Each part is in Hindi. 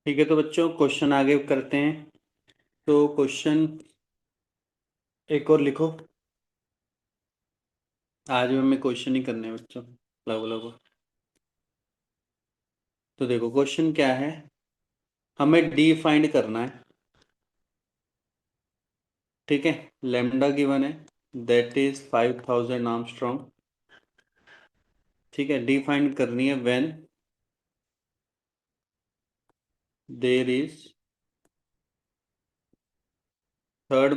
ठीक है, तो बच्चों क्वेश्चन आगे करते हैं। तो क्वेश्चन एक और लिखो। आज भी हमें क्वेश्चन ही करने हैं बच्चों, लगभग लगभग। तो देखो क्वेश्चन क्या है, हमें डी फाइंड करना है। ठीक है, लेमडा गिवन है, दैट इज 5000 आर्मस्ट्रॉन्ग। ठीक है, डी फाइंड करनी है when there is third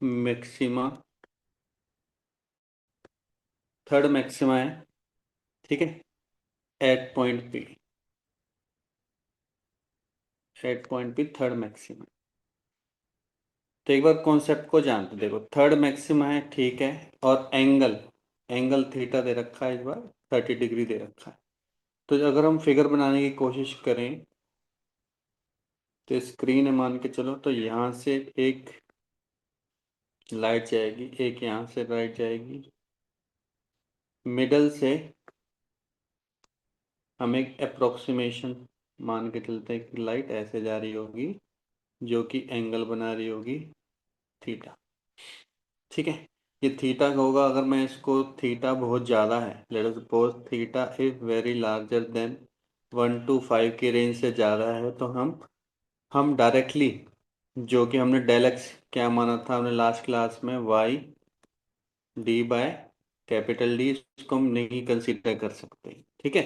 maxima, third maxima है। ठीक है, at point P, at point P third maxima. तो एक बार कॉन्सेप्ट को जानते, देखो थर्ड मैक्सिमा है, ठीक है, और एंगल, एंगल थीटा दे रखा है, इस बार 30 डिग्री दे रखा है। तो अगर हम फिगर बनाने की कोशिश करें तो स्क्रीन है मान के चलो, तो यहाँ से एक लाइट जाएगी, एक यहाँ से लाइट जाएगी, मिडल से हम एक अप्रोक्सीमेशन मान के चलते हैं कि लाइट ऐसे जा रही होगी, जो कि एंगल बना रही होगी थीटा। ठीक है, ये थीटा का होगा। अगर मैं इसको, थीटा बहुत ज़्यादा है, let us suppose theta is very larger than 1 to 5 की रेंज से ज़्यादा है, तो हम डायरेक्टली, जो कि हमने डेल एक्स क्या माना था हमने लास्ट क्लास में, y d by capital D, इसको हम नहीं कंसीडर कर सकते। ठीक है,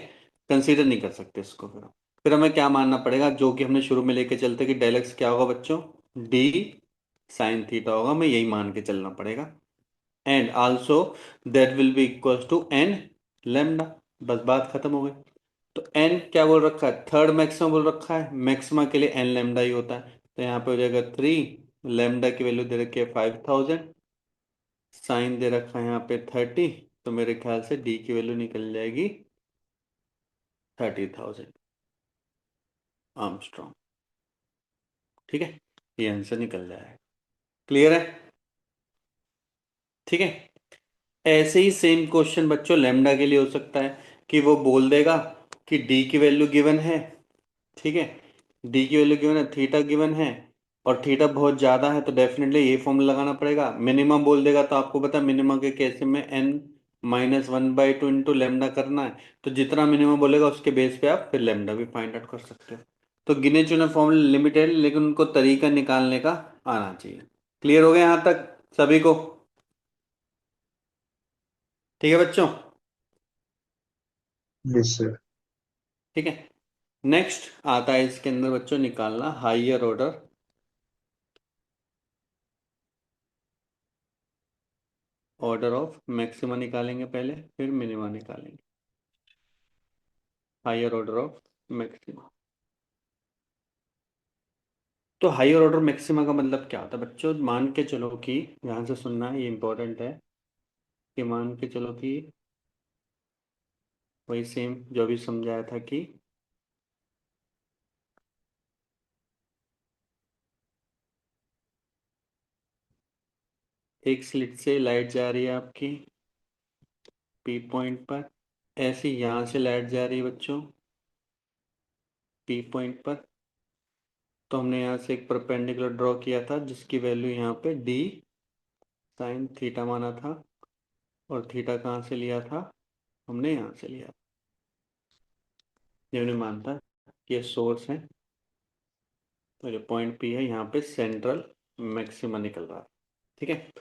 कंसीडर नहीं कर सकते इसको। फिर हमें क्या मानना पड़ेगा, जो कि हमने शुरू में लेके चलते कि डेल एक्स क्या होगा बच्चों, डी साइन थीटा होगा, हमें यही मान के चलना पड़ेगा। And also that will be equals to n lambda. बस बात खत्म हो गई। तो एन क्या बोल रखा है, थर्ड मैक्सिमा बोल रखा है, मैक्सिमा के लिए एन लेमडा ही होता है। तो यहाँ पे हो जाएगा 3, लेमडा की वैल्यू दे रखी है 5000, साइन दे रखा है यहाँ पे 30, तो मेरे ख्याल से डी की वैल्यू निकल जाएगी 30,000 आर्मस्ट्रॉन्ग। ठीक है, ये आंसर निकल जाएगा। क्लियर है? ठीक है, ऐसे ही सेम क्वेश्चन बच्चों लेमडा के लिए हो सकता है कि वो बोल देगा कि डी की वैल्यू गिवन है। ठीक है, डी की वैल्यू गिवन है, थीटा गिवन है, और थीटा बहुत ज़्यादा है, तो डेफिनेटली ये फॉर्मूला लगाना पड़ेगा। मिनिमम बोल देगा तो आपको पता है मिनिमम के केस में n-1/2 इंटू लेमडा करना है। तो जितना मिनिमम बोलेगा उसके बेस पे आप फिर लेमडा भी फाइंड आउट कर सकते हो। तो गिने चुने फॉर्मूले लिमिटेड, लेकिन उनको तरीका निकालने का आना चाहिए। क्लियर हो गया यहाँ तक सभी को? ठीक है बच्चों? Yes sir. ठीक है, नेक्स्ट आता है इसके अंदर बच्चों निकालना higher order, order of maxima निकालेंगे पहले, फिर मिनिमा निकालेंगे। Higher order of maxima. तो हाइयर ऑर्डर मैक्सिमा का मतलब क्या होता है बच्चों, मान के चलो कि, ध्यान से सुनना है ये इंपॉर्टेंट है, कि मान के चलो कि वही सेम जो भी समझाया था कि एक स्लिट से लाइट जा रही है आपकी पी पॉइंट पर, ऐसी यहाँ से लाइट जा रही है बच्चों पी पॉइंट पर। तो हमने यहाँ से एक परपेंडिकुलर ड्रॉ किया था जिसकी वैल्यू यहाँ पे डी साइन थीटा माना था, और थीटा कहाँ से लिया था, हमने यहाँ से लिया। ये हमने मानता कि ये सोर्स है, तो जो पॉइंट पी है यहाँ पे सेंट्रल मैक्सिमा निकल रहा है। ठीक है,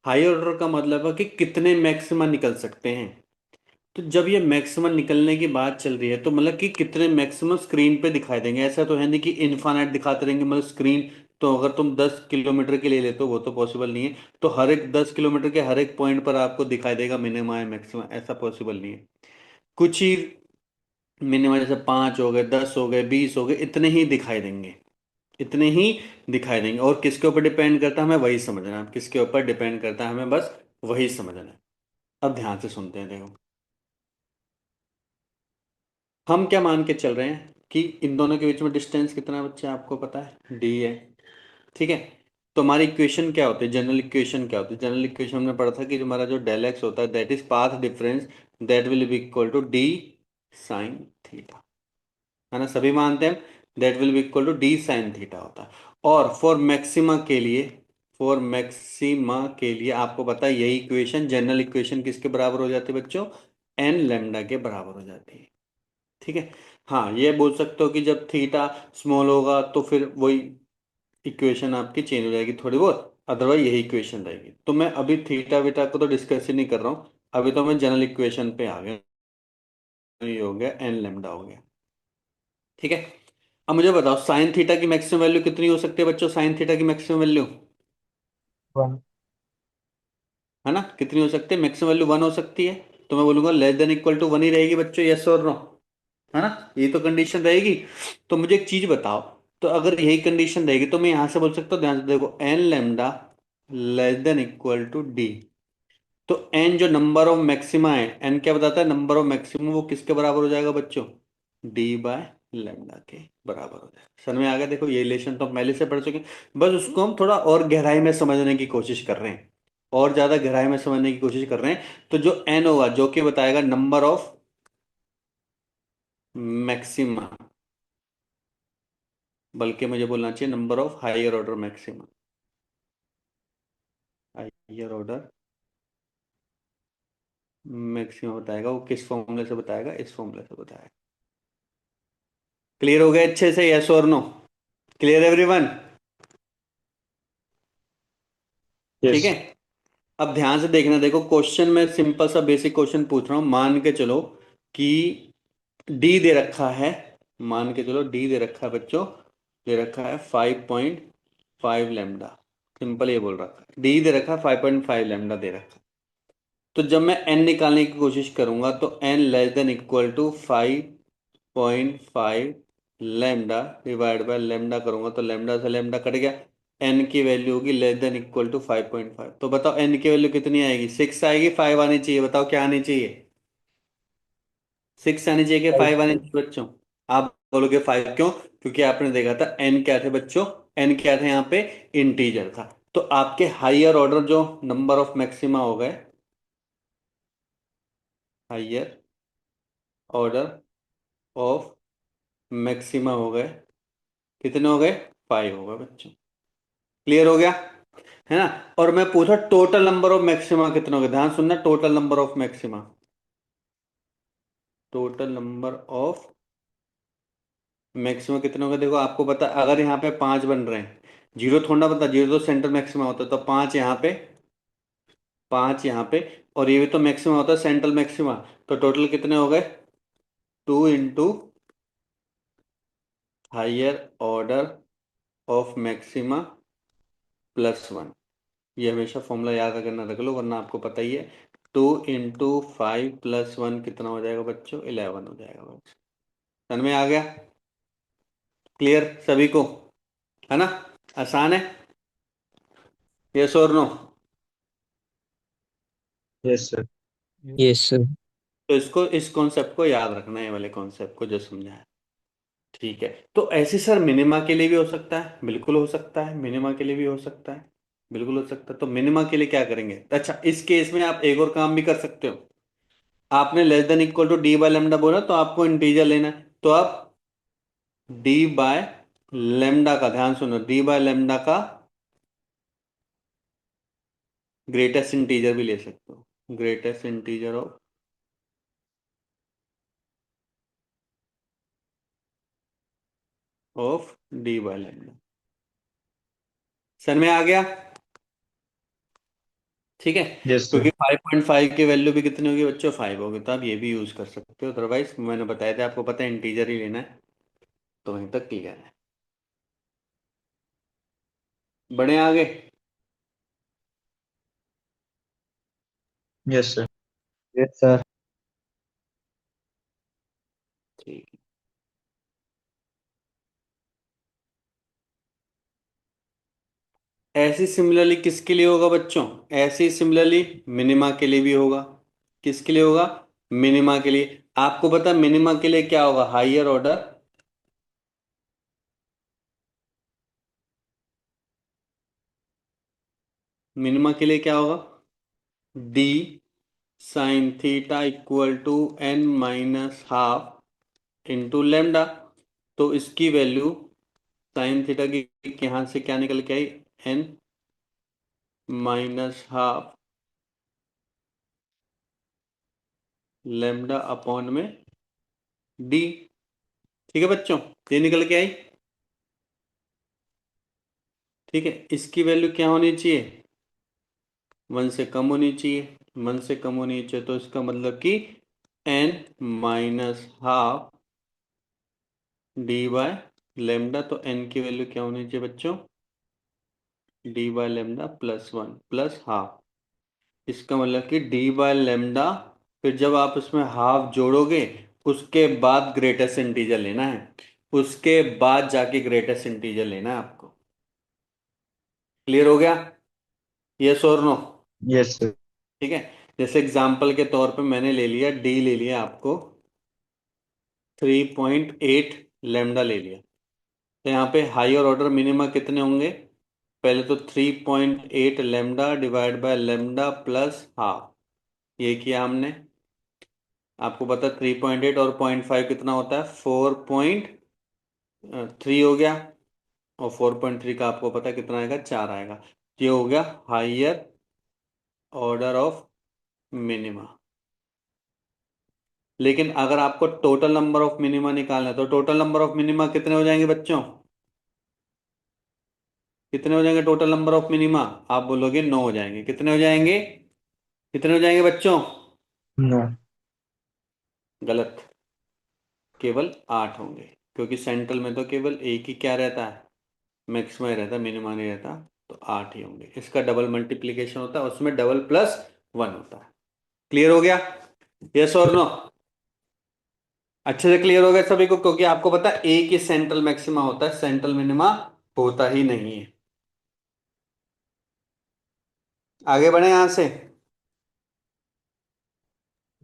हायर ऑर्डर का मतलब है कि कितने मैक्सिमा निकल सकते हैं। तो जब ये मैक्सिमम निकलने की बात चल रही है, तो मतलब कि कितने मैक्सिमम स्क्रीन पे दिखाई देंगे। ऐसा तो है नहीं कि इनफाइनाइट दिखाते रहेंगे, मतलब स्क्रीन, तो अगर तुम 10 किलोमीटर के लिए लेते हो वो तो पॉसिबल नहीं है। तो हर एक 10 किलोमीटर के हर एक पॉइंट पर आपको दिखाई देगा मिनिमम है मैक्सिमम, ऐसा पॉसिबल नहीं है। कुछ ही मिनिमम, जैसे 5 हो गए, 10 हो गए, 20 हो गए, इतने ही दिखाई देंगे, इतने ही दिखाई देंगे। और किसके ऊपर डिपेंड करता है हमें वही समझना है, किसके ऊपर डिपेंड करता है हमें बस वही समझना है। अब ध्यान से सुनते हैं, देखो हम क्या मान के चल रहे हैं कि इन दोनों के बीच में डिस्टेंस कितना है बच्चे, आपको पता है डी है। ठीक है, तो हमारी इक्वेशन क्या होती है, जनरल इक्वेशन क्या होती है, जनरल इक्वेशन हमने पढ़ा था कि हमारा जो डेल एक्स होता है that is path difference, that will be equal to d sine theta, है ना, सभी मानते हैं। That will be equal to d sine theta होता है। और फॉर मैक्सिमा के लिए आपको पता है यही इक्वेशन, जनरल इक्वेशन किसके बराबर हो जाती है बच्चों? एन लेमडा के बराबर हो जाती है। ठीक है। हाँ, ये बोल सकते हो कि जब थीटा स्मॉल होगा तो फिर वही इक्वेशन आपकी चेंज हो जाएगी थोड़ी बहुत, अदरवाइज यही इक्वेशन रहेगी। तो मैं अभी थीटा वीटा को तो डिस्कस ही नहीं कर रहा हूँ, अभी तो मैं जनरल इक्वेशन पे आ गया। ये हो गया एन लेमडा हो गया। ठीक है। अब मुझे बताओ साइन थीटा की मैक्सिमम वैल्यू कितनी हो सकती है बच्चों? साइन थीटा की मैक्सिमम वैल्यू वन। है ना, कितनी हो सकती है? मैक्सिमम वैल्यू वन हो सकती है। तो मैं बोलूंगा less than equal to one ही रहेगी बच्चों, यस और नो, है ना? ये तो कंडीशन रहेगी। तो मुझे एक चीज बताओ, तो अगर यही कंडीशन रहेगी तो मैं यहां से बोल सकता हूँ, ध्यान से देखो, n lambda less than equal to d. तो एन जो नंबर ऑफ मैक्सिमा है, एन क्या बताता है? नंबर ऑफ मैक्सिमम, वो किसके बराबर हो जाएगा बच्चों? डी बाय लेमडा के बराबर हो जाएगा। सर में आ गया? देखो ये रिलेशन तो हम पहले से पढ़ चुके हैं, बस उसको हम थोड़ा और गहराई में समझने की कोशिश कर रहे हैं, और ज्यादा गहराई में समझने की कोशिश कर रहे हैं। तो जो एन होगा जो कि बताएगा नंबर ऑफ मैक्सिमा, बल्कि मुझे बोलना चाहिए number of higher order maxima. Higher order maxima बताएगा, वो किस फॉर्मूले से बताएगा? इस फॉर्मूले से बताएगा। क्लियर हो गया अच्छे से, यस और नो? Clear everyone? ठीक है। यस। अब ध्यान से देखना, देखो क्वेश्चन में सिंपल सा बेसिक क्वेश्चन पूछ रहा हूं। मान के चलो कि डी दे रखा है, मान के चलो डी दे रखा है बच्चों, दे रखा है 5.5 लेमडा। सिंपल ये बोल रखा है, डी दे रखा है 5.5 लेमडा दे रखा है। तो जब मैं एन निकालने की कोशिश करूंगा तो n less than equal to 5.5 lambda divide by lambda करूंगा तो लेमडा से लेमडा कट गया। एन की वैल्यू होगी लेस देन इक्वल टू 5.5। तो बताओ एन की वैल्यू कितनी आएगी? 6 आएगी, 5 आनी चाहिए? बताओ क्या आनी चाहिए? 6 आनी चाहिए कि फाइव 5 आनी सर। चाहिए बच्चों? आप बोलोगे 5, क्यों? क्योंकि आपने देखा था एन क्या थे बच्चों? एन क्या थे यहाँ पे? इंटीजर था। तो आपके हायर ऑर्डर जो नंबर ऑफ मैक्सिमा हो गए, हायर ऑर्डर ऑफ मैक्सिमा हो गए, कितने हो गए? 5 हो गए बच्चों। क्लियर हो गया, है ना? और मैं पूछा टोटल नंबर ऑफ मैक्सिमा कितने हो गए? ध्यान सुनना, total number of maxima, total number of maxima कितने हो गए? देखो आपको पता, अगर यहाँ पे 5 बन रहे हैं, जीरो थोड़ा ना बता, जीरो तो सेंटर मैक्सिमा होता है, तो 5 यहाँ पे, 5 यहाँ पे, और ये भी तो मैक्सिमा होता है, सेंट्रल मैक्सिमा। तो टोटल कितने हो गए? 2 into higher order of maxima plus 1। ये हमेशा फॉर्मूला याद करना रख लो, वरना आपको पता ही है। 2 इंटू 5 प्लस 1 कितना हो जाएगा बच्चों? 11 हो जाएगा बच्चों। समझ में आ गया? क्लियर सभी को, है ना? आसान है, यस और no? Yes sir. Yes sir. तो इसको, इस कॉन्सेप्ट को याद रखना है, ये वाले कॉन्सेप्ट को जो समझा है। ठीक है। तो ऐसे सर मिनिमा के लिए भी हो सकता है, बिल्कुल हो सकता है, मिनिमा के लिए भी हो सकता है, बिल्कुल हो सकता है। तो मिनिमा के लिए क्या करेंगे? अच्छा, इस केस में आप एक और काम भी कर सकते हो। आपने less than equal to d by lambda बोला, तो आपको इंटीजर लेना है, तो आप डी बाय लेमडा का, ध्यान सुनो, डी बाय लेमडा का ग्रेटेस्ट इंटीजर भी ले सकते हो, greatest integer of D by lambda. समझ में आ गया? ठीक है। Yes sir. क्योंकि 5.5 की वैल्यू भी कितनी होगी बच्चों? 5 होगी, तो आप ये भी यूज कर सकते हो। अदरवाइज मैंने बताया था आपको, पता है इंटीजर ही लेना है। तो वहीं तक क्लियर है। बढ़े आगे? Yes sir. Yes sir. ठीक है। ऐसी सिमिलरली किसके लिए होगा बच्चों? ऐसी सिमिलरली मिनिमा के लिए भी होगा। किसके लिए होगा? मिनिमा के लिए। आपको पता है मिनिमा के लिए क्या होगा? हायर ऑर्डर, मिनिमा के लिए क्या होगा? D sine theta equal to n minus half into lambda. तो इसकी वैल्यू साइन थीटा की यहाँ से क्या निकल के आई, n minus half lambda upon में डी। ठीक है बच्चों, ये निकल के आई। ठीक है, इसकी वैल्यू क्या होनी चाहिए, 1 से कम होनी चाहिए। 1 से कम होनी चाहिए तो इसका मतलब कि n minus half d by lambda, तो एन की वैल्यू क्या होनी चाहिए बच्चों, d by lambda +1 plus half. इसका मतलब कि डी बाय लेमडा, फिर जब आप उसमें हाफ जोड़ोगे उसके बाद ग्रेटेस्ट इंटीजर लेना है, उसके बाद जाके ग्रेटेस्ट इंटीजर लेना है आपको। क्लियर हो गया, यस और नो। Yes sir. ठीक है, जैसे एग्जांपल के तौर पे मैंने ले लिया डी, ले लिया आपको 3.8 लेमडा ले लिया। तो यहाँ पे हायर ऑर्डर मिनिमा कितने होंगे, पहले तो 3.8 lambda divide by lambda plus half, ये किया हमने। आपको पता है 3.8 और 0.5 कितना होता है, 4.3 हो गया। और 4.3 का आपको पता है कितना आएगा, 4 आएगा। ये हो गया हायर ऑर्डर ऑफ मिनिमा। लेकिन अगर आपको टोटल नंबर ऑफ मिनिमा निकालना है तो टोटल नंबर ऑफ मिनिमा कितने हो जाएंगे बच्चों, कितने हो जाएंगे टोटल नंबर ऑफ मिनिमा, आप बोलोगे 9 हो जाएंगे। कितने हो जाएंगे, कितने हो जाएंगे बच्चों, नो। गलत, केवल 8 होंगे। क्योंकि सेंट्रल में तो केवल एक ही क्या रहता है, मैक्सिमा ही रहता है, मिनिमा नहीं रहता। तो 8 ही होंगे। इसका डबल मल्टीप्लीकेशन होता है, उसमें डबल प्लस 1 होता है। क्लियर हो गया, यस और नो। अच्छे से क्लियर हो गया सभी को, क्योंकि आपको पता है एक ही सेंट्रल मैक्सिमा होता है, सेंट्रल मिनिमा होता ही नहीं है। आगे बढ़े यहां से।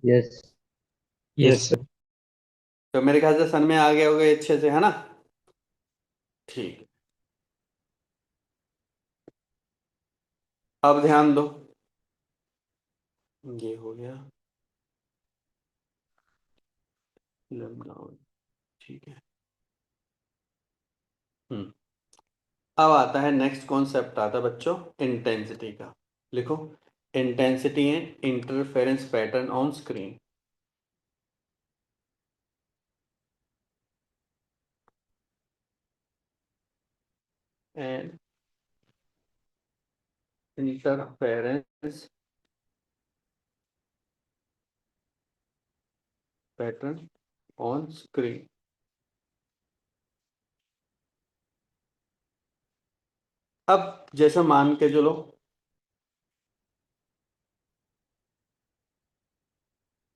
यस। यस। Yes sir. तो मेरे ख्याल से सन में आ गए हो गए अच्छे से, है ना। ठीक, अब ध्यान दो, ये हो गया लेमडा, ठीक है। हम्म, अब आता है नेक्स्ट कॉन्सेप्ट, आता है बच्चों इंटेंसिटी का। लिखो, इंटेंसिटी है interference pattern on screen. And interference pattern on screen. अब जैसे मान के चलो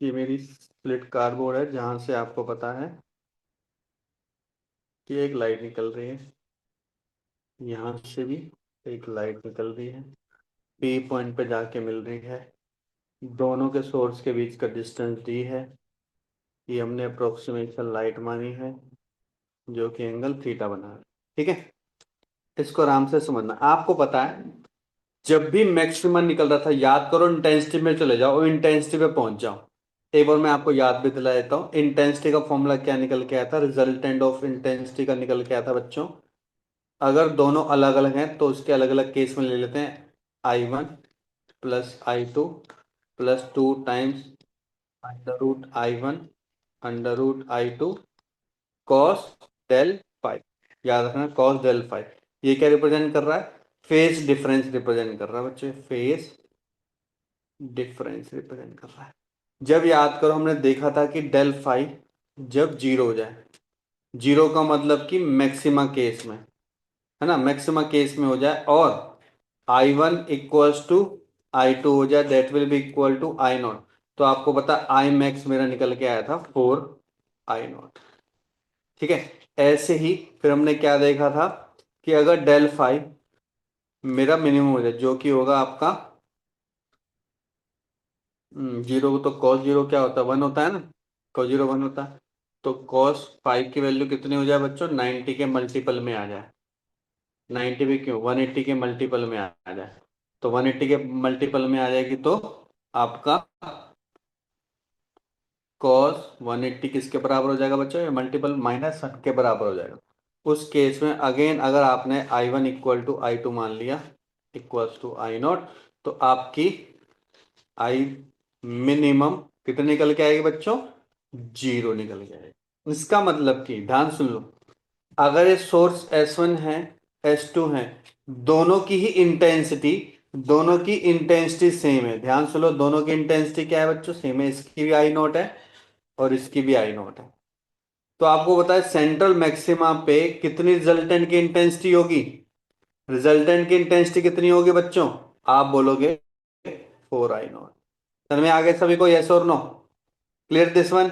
कि मेरी स्प्लिट कार्डबोर्ड है, जहां से आपको पता है कि एक लाइट निकल रही है, यहां से भी एक लाइट निकल रही है, पी पॉइंट पे जाके मिल रही है, दोनों के सोर्स के बीच का डिस्टेंस डी है, ये हमने अप्रोक्सीमेशन लाइट मानी है, जो कि एंगल थीटा बना है। ठीक है, इसको आराम से समझना। आपको पता है जब भी मैक्सिमम निकल रहा था, याद करो इंटेंसिटी में चले जाओ और इंटेंसिटी पे पहुंच जाओ। एक बार मैं आपको याद भी दिला देता हूँ, इंटेंसिटी का फॉर्मूला क्या निकल के आया था, रिजल्टेंट ऑफ इंटेंसिटी का निकल के आया था बच्चों। अगर दोनों अलग अलग हैं तो उसके अलग अलग केस में ले लेते हैं, I1 plus I2 plus 2 times √I1 √I2 cos del phi. याद रखना कॉस डेल फाइव, ये क्या रिप्रेजेंट कर रहा है, फेस डिफरेंस रिप्रेजेंट कर रहा है बच्चे, फेस डिफरेंस रिप्रेजेंट कर रहा है। जब याद करो हमने देखा था कि डेल फाइव जब जीरो हो जाए, जीरो का मतलब कि मैक्सिमा केस में, है ना, मैक्सिमा केस में हो जाए, और I1 इक्वल्स टू I2 हो जाए, that will be equal to I0। तो आपको पता आई मैक्स मेरा निकल के आया था 4I0। ठीक है, ऐसे ही फिर हमने क्या देखा था कि अगर डेल फाइव मेरा मिनिमम हो जाए, जो कि होगा आपका जीरो, तो कॉस जीरो क्या होता है, 1 होता है ना, कॉस जीरो 1 होता है। तो कॉस फाइव की वैल्यू कितनी हो जाए बच्चों, 90 के मल्टीपल में आ जाए। 90 भी क्यों, 180 के मल्टीपल में आ जाए। तो 180 के मल्टीपल में आ जाएगी तो आपका कॉस 180 किसके बराबर हो जाएगा बच्चों, मल्टीपल माइनस वन के बराबर हो जाएगा। उस केस में अगेन अगर आपने I1 इक्वल टू I2 मान लिया इक्वल्स टू I0, तो आपकी आई मिनिमम कितने निकल के आएगी बच्चों, 0 निकल के आएगी। इसका मतलब कि ध्यान सुन लो, अगर ये सोर्स S1 है, S2 है, दोनों की ही इंटेंसिटी, दोनों की इंटेंसिटी सेम है। ध्यान सुन लो, दोनों की इंटेंसिटी क्या है बच्चों, सेम है। इसकी भी आई नोट है और इसकी भी आई नोट है। तो आपको बताए सेंट्रल मैक्सिमा पे कितनी रिजल्टेंट की इंटेंसिटी होगी, रिजल्टेंट की इंटेंसिटी कितनी होगी बच्चों, आप बोलोगे 4I0। समझ में आ गया सभी को, यस और नो, क्लियर दिस वन,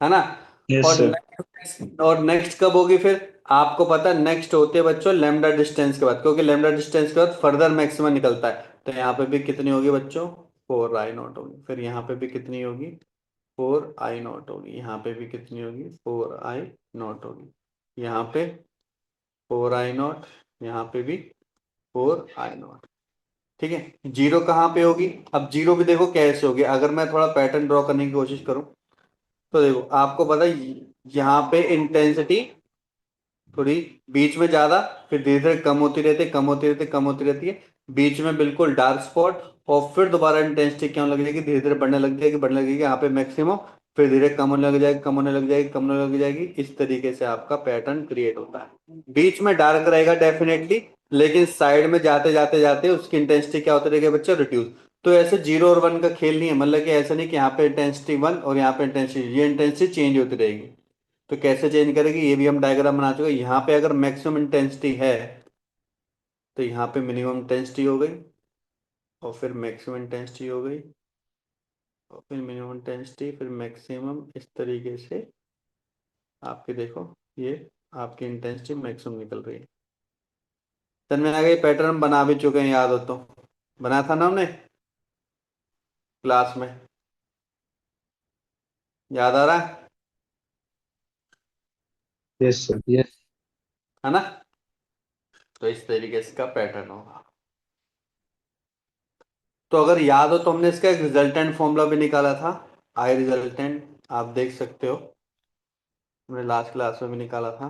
है ना। यस और सर। नेक्स्ट कब होगी फिर, आपको पता है नेक्स्ट होती है बच्चों लैम्डा डिस्टेंस के बाद, क्योंकि लैम्डा डिस्टेंस के बाद फर्दर मैक्सिमम निकलता है। तो यहाँ पे भी कितनी होगी बच्चों, 4I0 होगी। फिर यहाँ पे भी कितनी होगी, 4I0 होगी। यहाँ पे भी कितनी होगी, 4I0 होगी। यहाँ पे 4I0, यहाँ पे भी 4I0। ठीक है, जीरो कहाँ पे होगी, अब जीरो भी देखो कैसे होगी, अगर मैं थोड़ा पैटर्न ड्रॉ करने की कोशिश करूं, तो देखो आपको पता है यहाँ पे इंटेंसिटी थोड़ी बीच में ज्यादा, फिर धीरे धीरे कम होती रहती है, कम होती रहती है, कम होती रहती है, बीच में बिल्कुल डार्क स्पॉट, और फिर दोबारा इंटेंसिटी क्या होने लग जाएगी, धीरे धीरे बढ़ने लग जाएगी, बढ़ने लगेगी यहाँ पे मैक्सिमम, फिर धीरे कम होने लग जाएगी, कम होने लग जाएगी, कम होने लग जाएगी। इस तरीके से आपका पैटर्न क्रिएट होता है। बीच में डार्क रहेगा डेफिनेटली, लेकिन साइड में जाते जाते जाते उसकी इंटेंसिटी क्या होती रहेगी बच्चों, रिड्यूस। तो ऐसे 0 और 1 का खेल नहीं है, मतलब कि ऐसा नहीं कि यहाँ पे इंटेंसिटी 1 और यहाँ पे इंटेंसिटी, ये इंटेंसिटी चेंज होती रहेगी। तो कैसे चेंज करेगी, ये भी हम डायग्राम बना चुके हैं। यहाँ पे अगर मैक्सिमम इंटेंसिटी है, तो यहाँ पे मिनिमम इंटेंसिटी हो गई, और फिर मैक्सिमम इंटेंसिटी हो गई, और फिर मिनिमम इंटेंसिटी, फिर मैक्सिमम, इस तरीके से आपके देखो ये आपकी इंटेंसिटी मैक्सिमम निकल रही है। समझ में आ गई, पैटर्न हम बना भी चुके हैं, याद हो तो, बनाया था ना हमने क्लास में, याद आ रहा यस सर। यस। है ना। तो इस तरीके से का पैटर्न होगा। तो अगर याद हो तो हमने इसका एक रिजल्टेंट फॉर्मूला भी निकाला था, आई रिजल्टेंट, आप देख सकते हो, हमने लास्ट क्लास में भी निकाला था।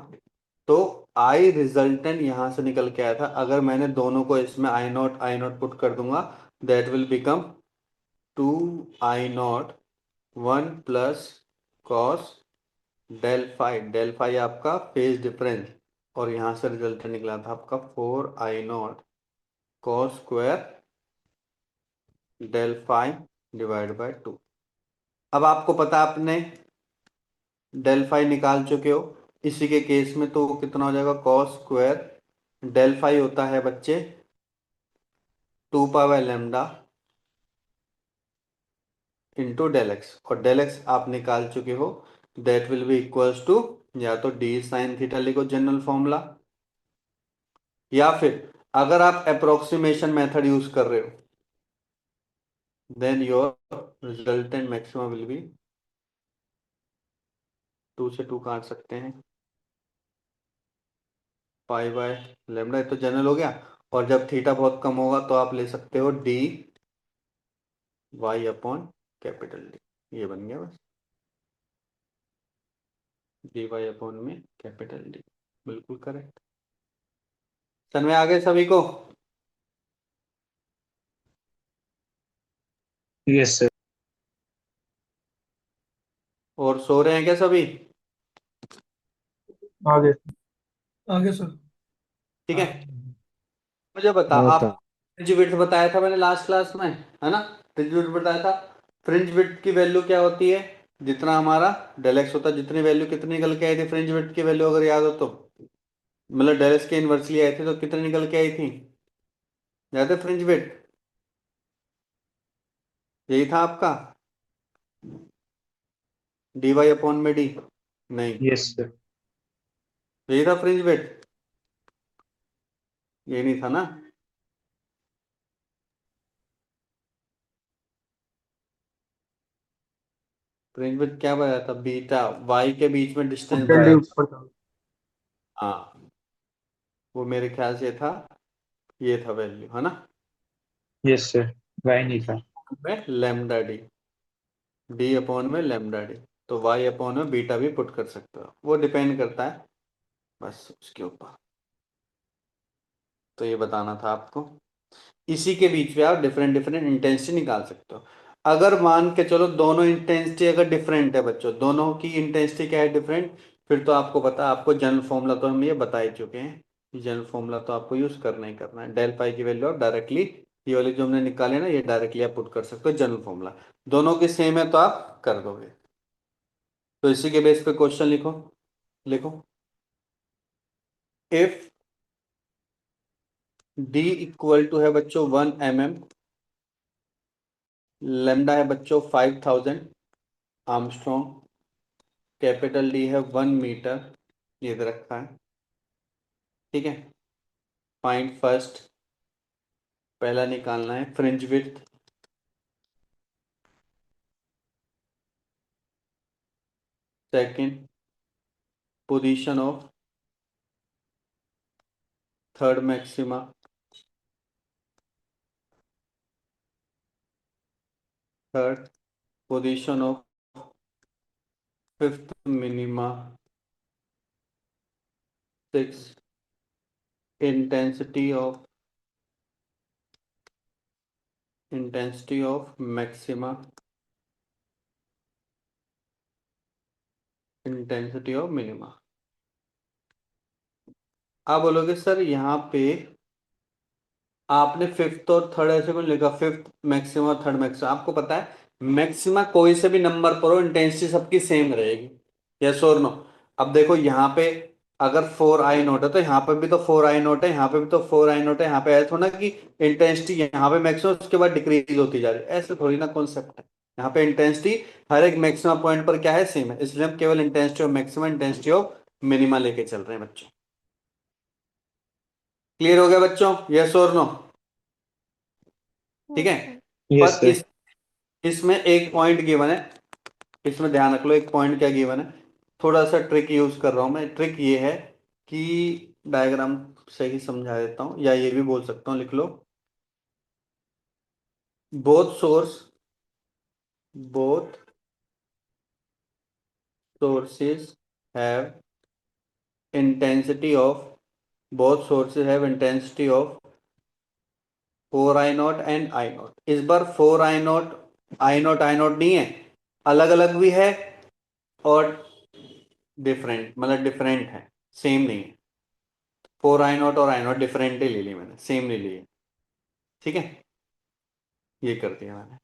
तो आई रिजल्टेंट यहां से निकल के आया था, अगर मैंने दोनों को इसमें आई नोट पुट कर दूंगा, that will become 2I0 1 + cos del phi आपका फेज डिफरेंस, और यहां से रिजल्टेंट निकला था आपका 4I0 कॉस स्क्वायर डेल फाई/2। अब आपको पता, आपने डेल फाई निकाल चुके हो, इसी के केस में तो कितना हो जाएगा, कॉस स्क्वायर डेल फाई होता है बच्चे 2 power lambda into del x, और डेल एक्स आप निकाल चुके हो, that will be equals to, या तो डी साइन थीटा लिखो जनरल फॉर्मूला, या फिर अगर आप अप्रोक्सीमेशन मेथड यूज कर रहे हो, then your resultant maxima will be, 2 से 2 काट सकते हैं, पाई/लैम्डा, ये तो जनरल हो गया। और जब थीटा बहुत कम होगा तो आप ले सकते हो dy/कैपिटल डी, ये बन गया बस, dy/में कैपिटल डी, बिल्कुल करेक्ट। समझ में आ गए सभी को। Yes sir. और सो रहे हैं क्या सभी, आगे आगे सर। ठीक है। हाँ। मुझे बता, हाँ आप था। फ्रिंज विड्थ बताया था मैंने लास्ट क्लास में, है ना, फ्रिंज विड्थ बताया था। फ्रिंज विड्थ की वैल्यू क्या होती है, जितना हमारा डेल एक्स होता है, जितनी वैल्यू कितनी निकल के आई थी फ्रिंज विड्थ की वैल्यू, अगर याद हो तो, मतलब डेल एक्स के इनवर्सली आई थी तो कितनी निकल के आई थी, याद है फ्रिंज विड्थ, यही था आपका, dy/डी, नहीं, यस सर। यही था फ्रिंज विड्थ, ये नहीं था ना। फ्रिंज विड्थ क्या बताया था, बीटा वाई के बीच में डिस्टेंस पहले बताया था। ऊपर था। हाँ, वो मेरे ख्याल से था, ये था वैल्यू, है ना, यस सर। वही नहीं था। में लैम्डा डी। डी अपॉन में लेमडा डी, तो वाई अपॉन में बीटा भी पुट कर सकते हो, वो डिपेंड करता है बस उसके ऊपर। तो ये बताना था आपको। इसी के बीच में आप डिफरेंट डिफरेंट इंटेंसिटी निकाल सकते हो। अगर मान के चलो दोनों इंटेंसिटी अगर डिफरेंट है बच्चों, दोनों की इंटेंसिटी क्या है डिफरेंट, फिर तो आपको पता, आपको जनरल फॉर्मूला तो हम ये बता ही चुके हैं। जनरल फॉर्मूला तो आपको यूज करना ही करना है। डेल पाई की वैल्यू आप डायरेक्टली, ये वाली जो हमने निकाले ना, ये डायरेक्टली आप पुट कर सकते हो जनरल फॉर्मूला। दोनों की सेम है तो आप कर दोगे। तो इसी के बेस पे क्वेश्चन लिखो। लिखो, इफ डी इक्वल टू है बच्चों 1 mm, लेमडा है बच्चों 5000 आर्मस्ट्रॉन्ग, कैपिटल डी है 1 मीटर, ये दे रखा है। ठीक है, फाइंड फर्स्ट, पहला निकालना है fringe width, second position of third maxima, third position of fifth minima, six intensity of maxima, intensity of minima. आप बोलोगे सर यहाँ पे आपने फिफ्थ और थर्ड ऐसे क्यों लिखा, फिफ्थ मैक्सिमा और थर्ड मैक्सिमा? आपको पता है मैक्सिमा कोई से भी नंबर पर हो, इंटेंसिटी सबकी सेम रहेगी। यस और नो? अब देखो यहाँ पे अगर 4I0 है तो यहाँ पे भी तो 4I0 है, यहाँ पे भी तो 4I0 है, यहाँ पे ऐसा थोड़ा कि इंटेंसिटी यहाँ पे मैक्सिमम उसके बाद डिक्रीज होती जा रही है, ऐसे थोड़ी ना कॉन्सेप्ट है। यहाँ पे इंटेंसिटी हर एक मैक्सिमम पॉइंट पर क्या है, सेम है, इसलिए हम केवल intensity of maximum, intensity of minima लेके चल रहे हैं बच्चों। क्लियर हो गया बच्चों? यस और नो? ठीक है। यस पर सर। इसमें एक पॉइंट गिवन है, इसमें ध्यान रख लो, एक पॉइंट क्या गिवन है। थोड़ा सा ट्रिक यूज कर रहा हूं मैं। ट्रिक ये है कि डायग्राम से ही समझा देता हूं, या ये भी बोल सकता हूं, लिख लो। Both source, both sources have intensity of, both sources have intensity of 4I0 and I0। इस बार 4I0, I0 नहीं है, अलग अलग भी है और डिफरेंट, मतलब डिफरेंट है, सेम नहीं है। 4I0 और I0 डिफरेंट ही ले ली मैंने, सेम नहीं ली है। ठीक है, ये कर दिया मैंने।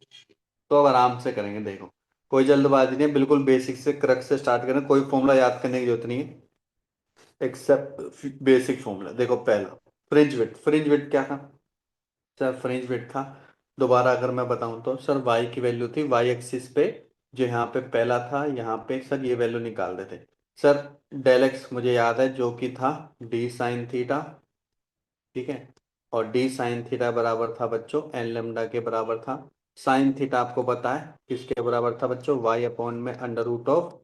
तो अब आराम से करेंगे, देखो कोई जल्दबाजी नहीं है, बिल्कुल बेसिक से क्रक्स से स्टार्ट करें, कोई फॉर्मूला याद करने की जरूरत नहीं है एक्सेप्ट बेसिक फॉर्मूला। देखो पहला फ्रिंज विड्थ, फ्रिंज विड्थ क्या था सर? फ्रिंज विड्थ था, दोबारा अगर मैं बताऊं तो सर, वाई की वैल्यू थी वाई एक्सिस पे, जो यहाँ पे पहला था, यहाँ पे सर ये वैल्यू निकाल देते सर। डेल एक्स मुझे याद है जो कि था डी साइन थीटा। ठीक है, और डी साइन थीटा बराबर था बच्चों एन लेमडा के बराबर था। साइन थीटा आपको पता है किसके बराबर था बच्चों? वाई अपॉन में under root of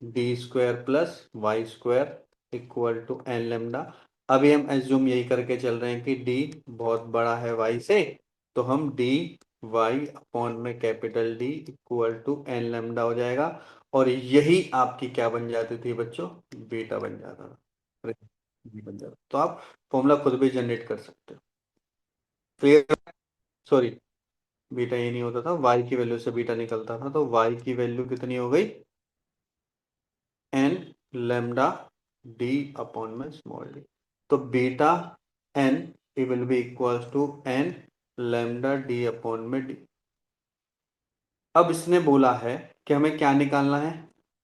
d square plus y square equal to n lambda. अभी हम एज्यूम यही करके चल रहे हैं कि डी बहुत बड़ा है वाई से, तो हम डी वाई अपॉन में capital D equal to n lambda हो जाएगा। और यही आपकी क्या बन जाती थी बच्चों? बीटा बन जाता था, बन जाता। तो आप फॉर्मूला खुद भी जनरेट कर सकते हो। क्लियर? सॉरी, बीटा ये नहीं होता था, वाई की वैल्यू से बीटा निकलता था, तो वाई की वैल्यू कितनी हो गई? एन लेमडा डी अपॉन में स्मॉल डी। तो beta n will be equals to n lambda d upon में डी। अब इसने बोला है कि हमें क्या निकालना है,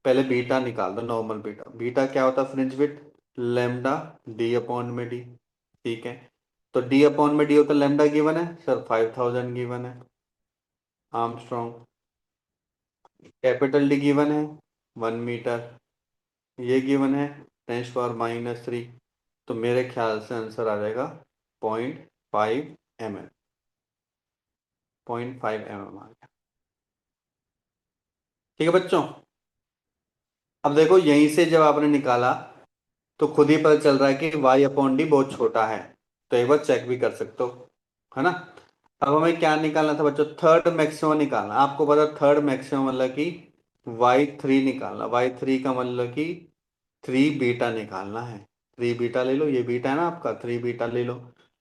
पहले बीटा निकाल दो, नॉर्मल बीटा। बीटा क्या होता है fringe width? Lambda d upon में डी। ठीक है, तो डी अपॉन में डी होता है, लेमडा गिवन है सर 5000 गिवन है आर्मस्ट्रॉन्ग, कैपिटल डी गिवन है 1 मीटर, ये गिवन है 10⁻³ तो मेरे ख्याल से आंसर आ जाएगा 0.5 mm, 0.5 mm आ गया। ठीक है बच्चों, अब देखो यहीं से जब आपने निकाला तो खुद ही पता चल रहा है कि वाई अपॉन डी बहुत छोटा है, तो एक बार चेक भी कर सकते हो, है ना? अब हमें क्या निकालना था बच्चों, थर्ड मैक्सिमम निकालना। आपको पता थर्ड मैक्सिमम मतलब कि y3 निकालना, y3 का मतलब कि 3 बीटा निकालना है। 3 बीटा ले लो, ये बीटा है ना आपका, 3 बीटा ले लो।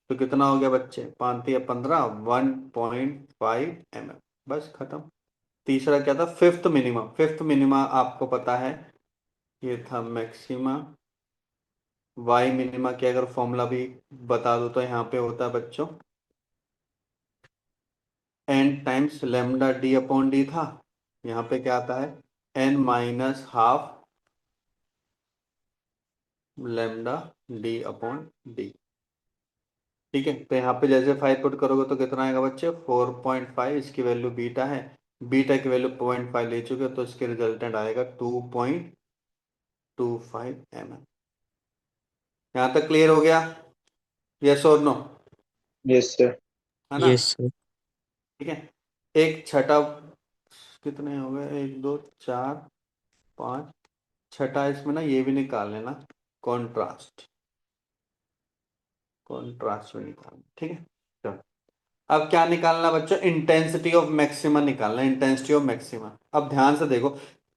तो कितना हो गया बच्चे, 5 या 15, 1.5 mm। बस खत्म। तीसरा क्या था, फिफ्थ मिनिमम। फिफ्थ मिनिमम आपको पता है, ये था मैक्सिमा। वाई मिनिमा की अगर फॉर्मूला भी बता दो तो यहाँ पे होता है बच्चों, n times lambda d upon d था। यहाँ पे क्या आता है, n minus half lambda d upon d. ठीक है, तो यहाँ पे जैसे 5 पुट करोगे तो कितना आएगा बच्चे, 4.5। इसकी वैल्यू बीटा है, बीटा की वैल्यू 0.5 ले चुके हो, तो इसके रिजल्टेंट आएगा 2.25 mm। यहाँ तक क्लियर हो गया, यस और नो, यस सर। है ना। Yes sir. ठीक है, एक छठा, कितने हो गए, 1 2 4 5, छठा इसमें ना ये भी निकाल लेना, कॉन्ट्रास्ट। कॉन्ट्रास्ट भी निकालना, ठीक है। चलो, अब क्या निकालना बच्चों, इंटेंसिटी ऑफ मैक्सिमा निकालना, इंटेंसिटी ऑफ मैक्सिमा। अब ध्यान से देखो,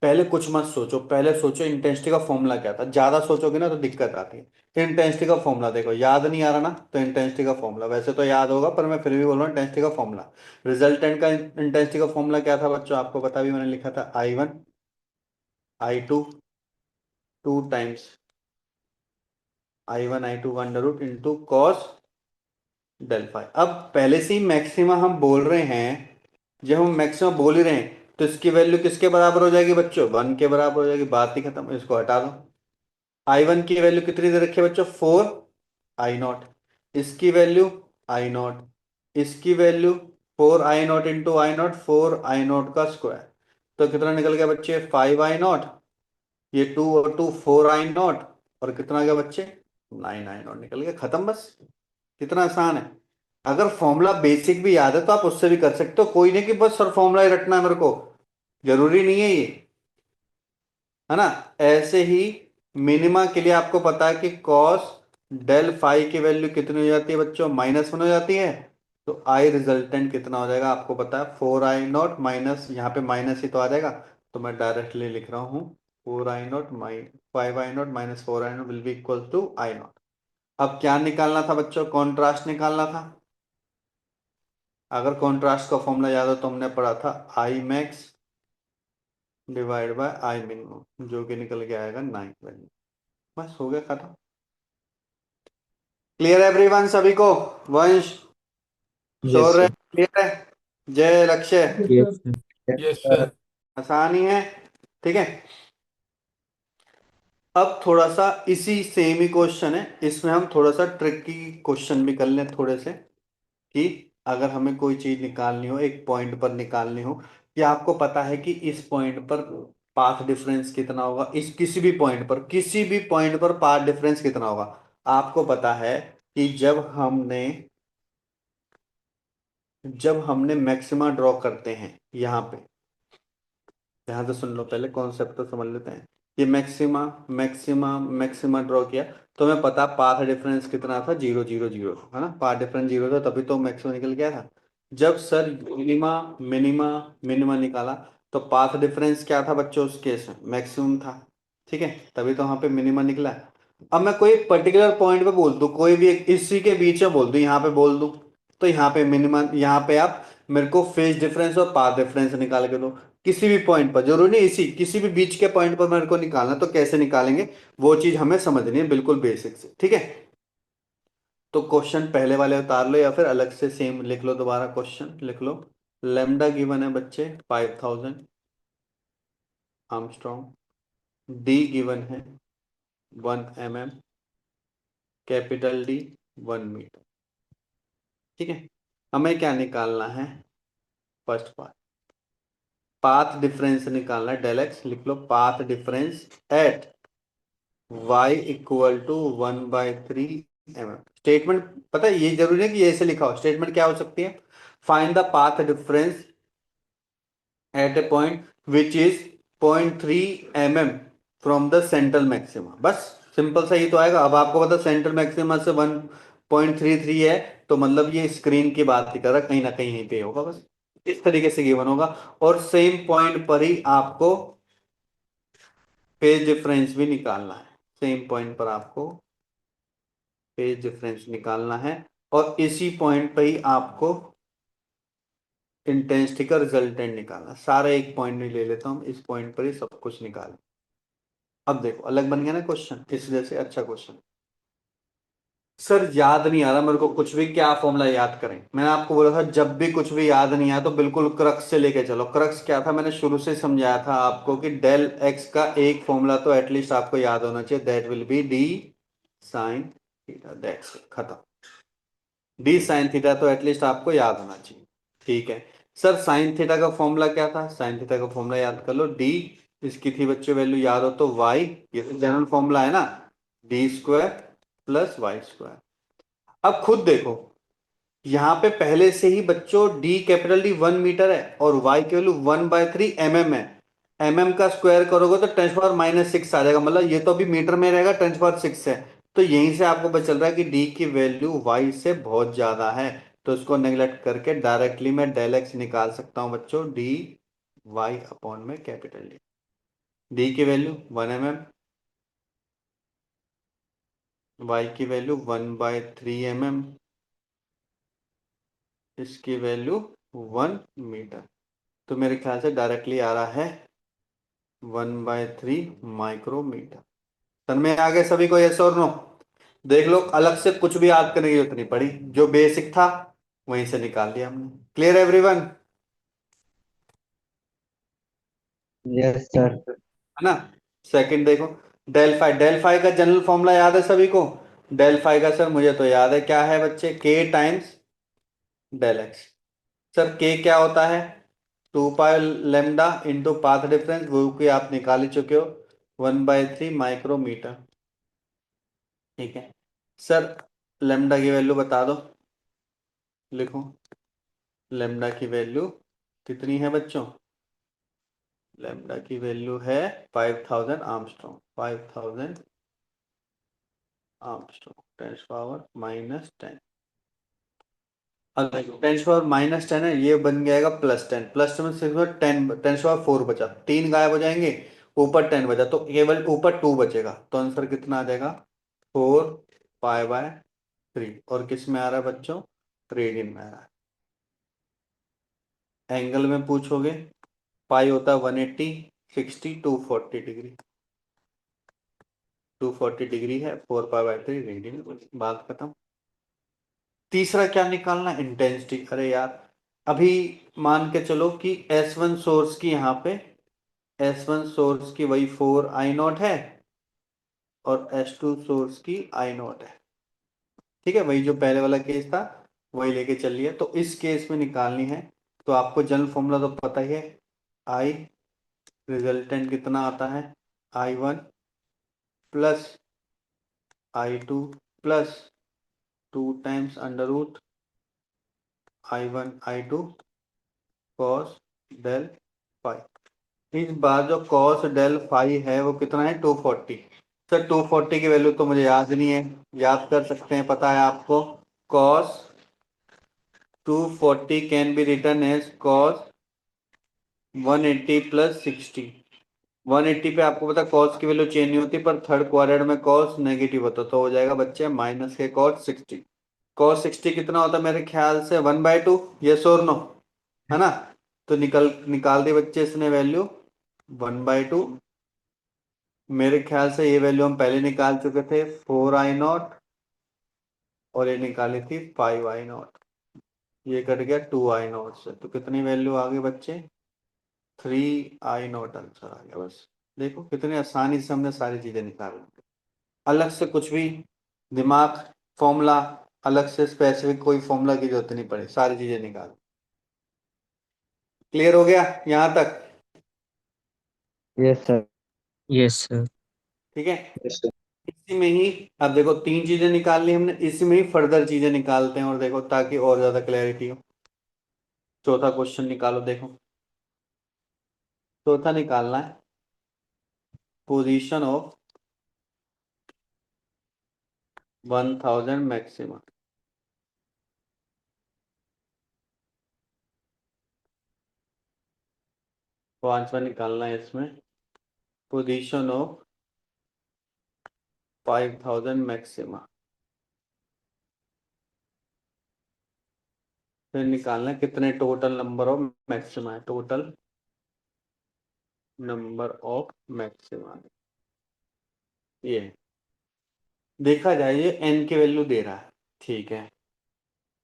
पहले कुछ मत सोचो, पहले सोचो इंटेंसिटी का फॉर्मूला क्या था। ज्यादा सोचोगे ना तो दिक्कत आती है। इंटेंसिटी का फॉर्मूला देखो, याद नहीं आ रहा ना, तो इंटेंसिटी का फॉर्मूला वैसे तो याद होगा, पर मैं फिर भी बोल रहा हूँ इंटेंसिटी का फॉर्मूला। रिजल्टेंट का इंटेंसिटी का फॉर्मूला क्या था बच्चों, आपको पता भी, मैंने लिखा था I1 I2 2 times I1 I2 under root into cos del phi. अब पहले से ही मैक्सिमा हम बोल रहे हैं, जब हम मैक्सिमा बोल ही रहे हैं तो इसकी वैल्यू किसके बराबर हो जाएगी बच्चों, 1 के बराबर हो जाएगी, बात ही खत्म। इसको हटा दो। I1 की वैल्यू कितनी दे रखी है बच्चों, 4 I0। इसकी वैल्यू I0, इसकी value 4 I0 into I0, 4 I0 का स्क्वायर। तो कितना निकल गया बच्चे, 5 I0। ये 2 और 2 4 I0, और कितना आ गया बच्चे, 9 I0 निकल गया, खत्म बस। कितना आसान है। अगर फॉर्मूला बेसिक भी याद है तो आप उससे भी कर सकते हो, कोई नहीं कि बस सर फॉर्मूला ही रटना है मेरे को, जरूरी नहीं है ये, है ना। ऐसे ही मिनिमा के लिए आपको पता है कि कॉस डेल फाई की वैल्यू कितनी हो जाती है बच्चों, -1 हो जाती है। तो आई रिजल्टेंट कितना हो जाएगा आपको पता है, 4 I0 माइनस, यहाँ पे माइनस ही तो आ जाएगा, तो मैं डायरेक्टली लिख रहा हूँ 4 I0 5 I0 minus 4 I0 will be equal to I0। अब क्या निकालना था बच्चों, कॉन्ट्रास्ट निकालना था। अगर कॉन्ट्रास्ट का फॉर्मूला याद हो तो हमने पढ़ा था I max divide by I minimum, जो कि निकल के आएगा 9 वैल्यू। बस हो गया खत्म। क्लियर एवरीवन, सभी को, वंश, यस सौर्य, सर। क्लियर है, जय लक्ष्य, yes yes sir. Sir. Yes sir. आसान ही है। ठीक है, अब थोड़ा सा इसी सेम ही क्वेश्चन है, इसमें हम थोड़ा सा ट्रिकी क्वेश्चन भी कर लें थोड़े से, कि अगर हमें कोई चीज निकालनी हो, एक पॉइंट पर निकालनी हो, कि आपको पता है कि इस पॉइंट पर पाथ डिफरेंस कितना होगा, इस किसी भी पॉइंट पर, किसी भी पॉइंट पर पाथ डिफरेंस कितना होगा। आपको पता है कि जब हमने मैक्सिमा ड्रॉ करते हैं यहाँ पे, ध्यान से सुन लो, पहले कॉन्सेप्ट तो समझ लेते हैं। ये मैक्सिमा मैक्सिमा मैक्सिमा ड्रॉ किया, तो हमें पता पाथ डिफरेंस कितना था, 0 0 0, है ना। पाथ डिफरेंस 0 था, तभी तो मैक्सिमा निकल गया था। जब सर मिनिमा मिनिमा मिनिमा निकाला, तो पाथ डिफरेंस क्या था बच्चों, उस केस में मैक्सिमम था। ठीक है, तभी तो वहां पे मिनिमा निकला। अब मैं कोई पर्टिकुलर पॉइंट पे बोल दूं, कोई भी एक इसी के बीच में बोल दूं, यहाँ पे बोल दूं, तो यहाँ पे मिनिमा, यहाँ पे आप मेरे को फेज डिफरेंस और पाथ डिफरेंस निकाल के दो। किसी भी पॉइंट पर, जरूरी नहीं इसी, किसी भी बीच के पॉइंट पर मेरे को निकालना, तो कैसे निकालेंगे वो चीज हमें समझनी है, बिल्कुल बेसिक से। ठीक है, तो क्वेश्चन पहले वाले उतार लो या फिर अलग से सेम लिख लो, दोबारा क्वेश्चन लिख लो। लेमडा गिवन है बच्चे 5000 आर्मस्ट्रॉन्ग, डी गिवन है 1 mm, कैपिटल डी 1 मीटर। ठीक है, हमें क्या निकालना है, फर्स्ट पार्ट, पाथ डिफरेंस निकालना है, डेल एक्स लिख लो, path difference at y equal to 1/3 mm। Statement पता है, ये जरूरी है कि ये ऐसे लिखा हो, स्टेटमेंट क्या हो सकती है, find the path difference eight A point which is 0.3 mm from the central maxima. बस सिंपल सा ही तो आएगा। अब आपको पता सेंट्रल मैक्सिमा से 1 0.33 है, तो मतलब ये स्क्रीन की बात ही कर रहा, कहीं ना कहीं यहीं पे होगा बस। इस तरीके से गिवन होगा। और सेम पॉइंट पर ही आपको फेज डिफरेंस भी निकालना है। सेम पॉइंट पर आपको फेज डिफरेंस निकालना है, और इसी पॉइंट पर ही आपको इंटेंसिटी का रिजल्टेंट निकालना। सारा एक पॉइंट नहीं ले लेता हूं, इस पॉइंट पर ही सब कुछ निकाल। अब देखो अलग बन गया ना क्वेश्चन, इस वजह से अच्छा क्वेश्चन। सर याद नहीं आ रहा मेरे को कुछ भी, क्या फॉर्मूला याद करें? मैंने आपको बोला था जब भी कुछ भी याद नहीं आया तो बिल्कुल क्रक्स से लेके चलो। क्रक्स क्या था, मैंने शुरू से समझाया था आपको कि डेल एक्स का एक फॉर्मूला तो एटलीस्ट आपको याद होना चाहिए, that will B D sine theta, that's खत्म। डी साइन थीटा तो एटलीस्ट आपको याद होना चाहिए। ठीक है सर, साइन थीटा का फॉर्मूला क्या था? साइन थीटा का फॉर्मूला याद कर लो, डी, इसकी थी बच्चों वैल्यू याद हो तो वाई, ये तो जनरल फॉर्मूला है ना, d square plus y square. अब खुद देखो, यहां पे पहले से ही बच्चों डी कैपिटल डी 1 मीटर है और वाई की वैल्यू 1/3 mm है। का स्क्वायर करोगे तो 10⁻⁻6 आ जाएगा, मतलब ये तो अभी मीटर में रहेगा, 10⁻6 है। तो यहीं से आपको पता चल रहा है कि डी की वैल्यू वाई से बहुत ज्यादा है। तो इसको नेग्लेक्ट करके डायरेक्टली मैं डेल एक्स निकाल सकता हूं बच्चों, डी वाई अपॉन में कैपिटल डी। डी की वैल्यू 1 mm, वाई की वैल्यू 1/3 mm, इसकी वैल्यू 1 मीटर। तो मेरे ख्याल से डायरेक्टली आ रहा है 1/3 माइक्रोमीटर। तन में आ गए सभी को, यस और नो? देख लो, अलग से कुछ भी याद करने की जरूरत नहीं पड़ी, जो बेसिक था वहीं से निकाल दिया हमने। Clear everyone? Yes sir. है ना? सेकंड देखो, डेल फाई। डेल फाई का जनरल फॉर्मूला याद है सभी को? डेल फाई का सर मुझे तो याद है, क्या है बच्चे? के टाइम्स डेल एक्स। सर के क्या होता है? 2 पाई लेमडा इंटू पाथ डिफरेंस, वो कि आप निकाल ही चुके हो, 1/3 माइक्रोमीटर। ठीक है सर, लेमडा की वैल्यू बता दो, लिखो। लेमडा की वैल्यू कितनी है बच्चों? लेमडा की वैल्यू है 5000 आर्मस्ट्रॉन्ग, 5000 आर्मस्ट्रॉन्ग, 10⁻⁻10। अब देखो 10⁻⁻10 है, ये बन जाएगा +10, +10 में सिर्फ 10⁻4 बचा, 3 गायब हो जाएंगे, ऊपर 10 बचा, तो केवल ऊपर 2 बचेगा। तो आंसर कितना आ जाएगा? 4 पाई/3। और किस में आ रहा है बच्चों? रेडियन में आ रहा है। एंगल में पूछोगे, पाई होता है 180, 60, 240 डिग्री, 240 डिग्री है, 4 पाई/3 रेडियन, बात खत्म। तीसरा क्या निकालना? इंटेंसिटी। अरे यार, अभी मान के चलो कि S1 सोर्स की, यहाँ पे S1 सोर्स की वही 4I0 है, और S2 सोर्स की I0 है। ठीक है, वही जो पहले वाला केस था वही लेके चलिए। तो इस केस में निकालनी है, तो आपको जनरल फॉर्मूला तो पता ही है, आई रिजल्टेंट कितना आता है, I1 plus I2 plus 2 times √I1 I2 cos del phi. इस बार जो कॉस डेल फाई है वो कितना है? 240। सर 240 की वैल्यू तो मुझे याद नहीं है, याद कर सकते हैं, पता है आपको। Cos 240 can be written as cos 180 plus 60। 180 पे आपको पता कॉस की वैल्यू चेंज नहीं होती, पर थर्ड क्वाड्रेंट में कॉस नेगेटिव होता, तो हो जाएगा बच्चे माइनस के कॉस 60। कॉस 60 कितना होता है मेरे ख्याल से? 1/2, यस और नो? है ना? तो निकल निकाल दी बच्चे इसने वैल्यू 1/2। मेरे ख्याल से ये वैल्यू हम पहले निकाल चुके थे, 4I0, और ये निकाली थी 5I0। ये कट गया 2I0 से, तो कितनी वैल्यू आ गई बच्चे? 3I0 आंसर आ गया। बस देखो कितनी आसानी से हमने सारी चीजें निकाल ली। अलग से कुछ भी दिमाग, फॉर्मूला, अलग से स्पेसिफिक कोई फॉर्मूला की जरूरत नहीं पड़ी, सारी चीजें निकाल। क्लियर हो गया यहां तक? Yes sir. Yes sir. ठीक है, यस सर। इसी में ही, अब देखो 3 चीजें निकाल ली हमने, इसी में ही फर्दर चीजें निकालते हैं, और देखो ताकि और ज्यादा क्लैरिटी हो। चौथा क्वेश्चन निकालो, देखो चौथा निकालना है, पोजीशन ऑफ 1000 मैक्सिमम। पांचवा निकालना है इसमें, पोजीशन ऑफ 5000 मैक्सिमा। फिर निकालना है कितने टोटल नंबर ऑफ मैक्सिमा है, टोटल नंबर ऑफ मैक्सिमा। ये देखा जाए ये एन की वैल्यू दे रहा है, ठीक है।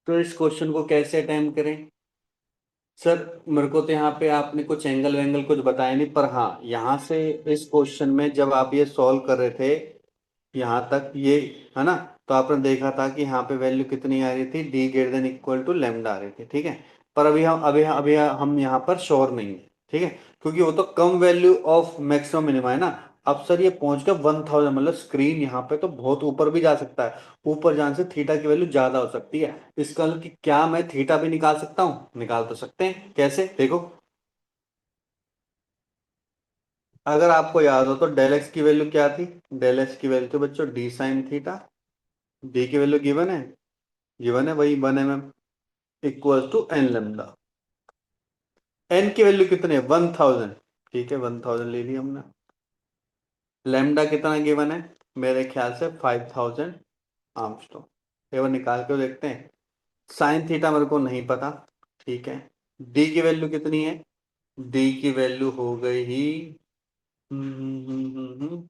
तो इस क्वेश्चन को कैसे अटेम्प्ट करें सर? मेरे को तो यहाँ पे आपने कुछ एंगल वेंगल कुछ बताया नहीं, पर हाँ यहाँ से इस क्वेश्चन में जब आप ये सॉल्व कर रहे थे यहाँ तक, ये है ना, तो आपने देखा था कि यहाँ पे वैल्यू कितनी आ रही थी, d greater than equal to lambda आ रही थी, ठीक है। पर अभी हम यहाँ पर श्योर नहीं है, ठीक है, क्योंकि वो तो कम वैल्यू ऑफ मैक्सिमम मिनिमा है ना। अब सर ये पहुंच गया 1000, मतलब स्क्रीन यहाँ पे तो बहुत ऊपर भी जा सकता है, ऊपर जाने से थीटा की वैल्यू ज्यादा हो सकती है। इसका मतलब कि क्या मैं थीटा भी निकाल सकता हूँ? निकाल तो सकते हैं, कैसे देखो। अगर आपको याद हो तो डेल एक्स की वैल्यू क्या थी? डेल एक्स की वैल्यू थी बच्चों डी साइन थीटा। डी की वैल्यू गिवन है, गिवन है वही 1 mm equal to n lambda. N की वैल्यू कितने? 1000, ठीक है 1000 ले ली हमने। लेमडा कितना गिवन है? मेरे ख्याल से 5000 आर्मस्ट्रॉन्ग। एक बार निकाल के देखते हैं। साइन थीटा मेरे को नहीं पता, ठीक है। डी की वैल्यू कितनी है? डी की वैल्यू हो गई ही 1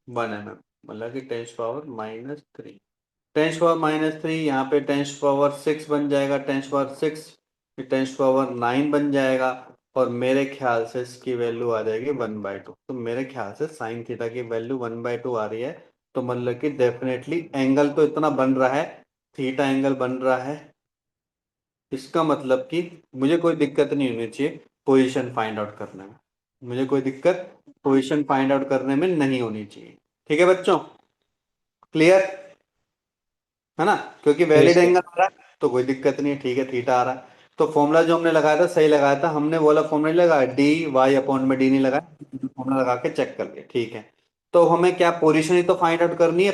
mm, मतलब कि 10⁻⁻3। 10⁻⁻3 यहाँ पे 10⁻6 बन जाएगा, 10⁻6 10⁻9 बन जाएगा। और मेरे ख्याल से इसकी वैल्यू आ जाएगी 1/2। तो मेरे ख्याल से साइन थीटा की वैल्यू 1/2 आ रही है। तो मतलब कि डेफिनेटली एंगल तो इतना बन रहा है, थीटा एंगल बन रहा है। इसका मतलब कि मुझे कोई दिक्कत नहीं होनी चाहिए पोजीशन फाइंड आउट करने में, मुझे कोई दिक्कत पोजीशन फाइंड आउट करने में नहीं होनी चाहिए, ठीक है बच्चों, क्लियर है ना? क्योंकि यस वैलिड सर। एंगल आ रहा है तो कोई दिक्कत नहीं है, ठीक है, थीटा आ रहा है। तो फॉर्मूला जो हमने लगाया था सही लगाया था, हमने बोला फॉर्मूला नहीं लगाया, डी वाई अपॉन में डी नहीं लगाया, फॉर्मूला लगा के चेक कर लिया, ठीक है। तो हमें क्या पोजीशन ही तो फाइंड आउट करनी है।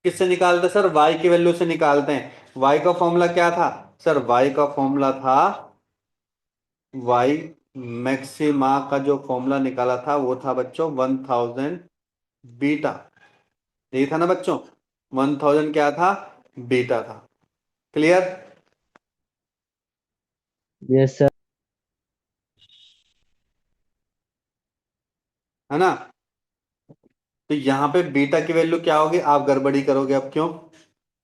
किससे निकालते हैं सर? वाई की वैल्यू से निकालते हैं। वाई का फॉर्मूला क्या था सर? वाई का फॉर्मूला था, वाई मैक्सिमा का जो फॉर्मूला निकाला था वो था बच्चों 1000 बीटा। यही था ना बच्चों? 1000 क्या था? बीटा था। Clear yes sir. है ना? तो यहाँ पे बीटा की वैल्यू क्या होगी? आप गड़बड़ी करोगे अब, क्यों?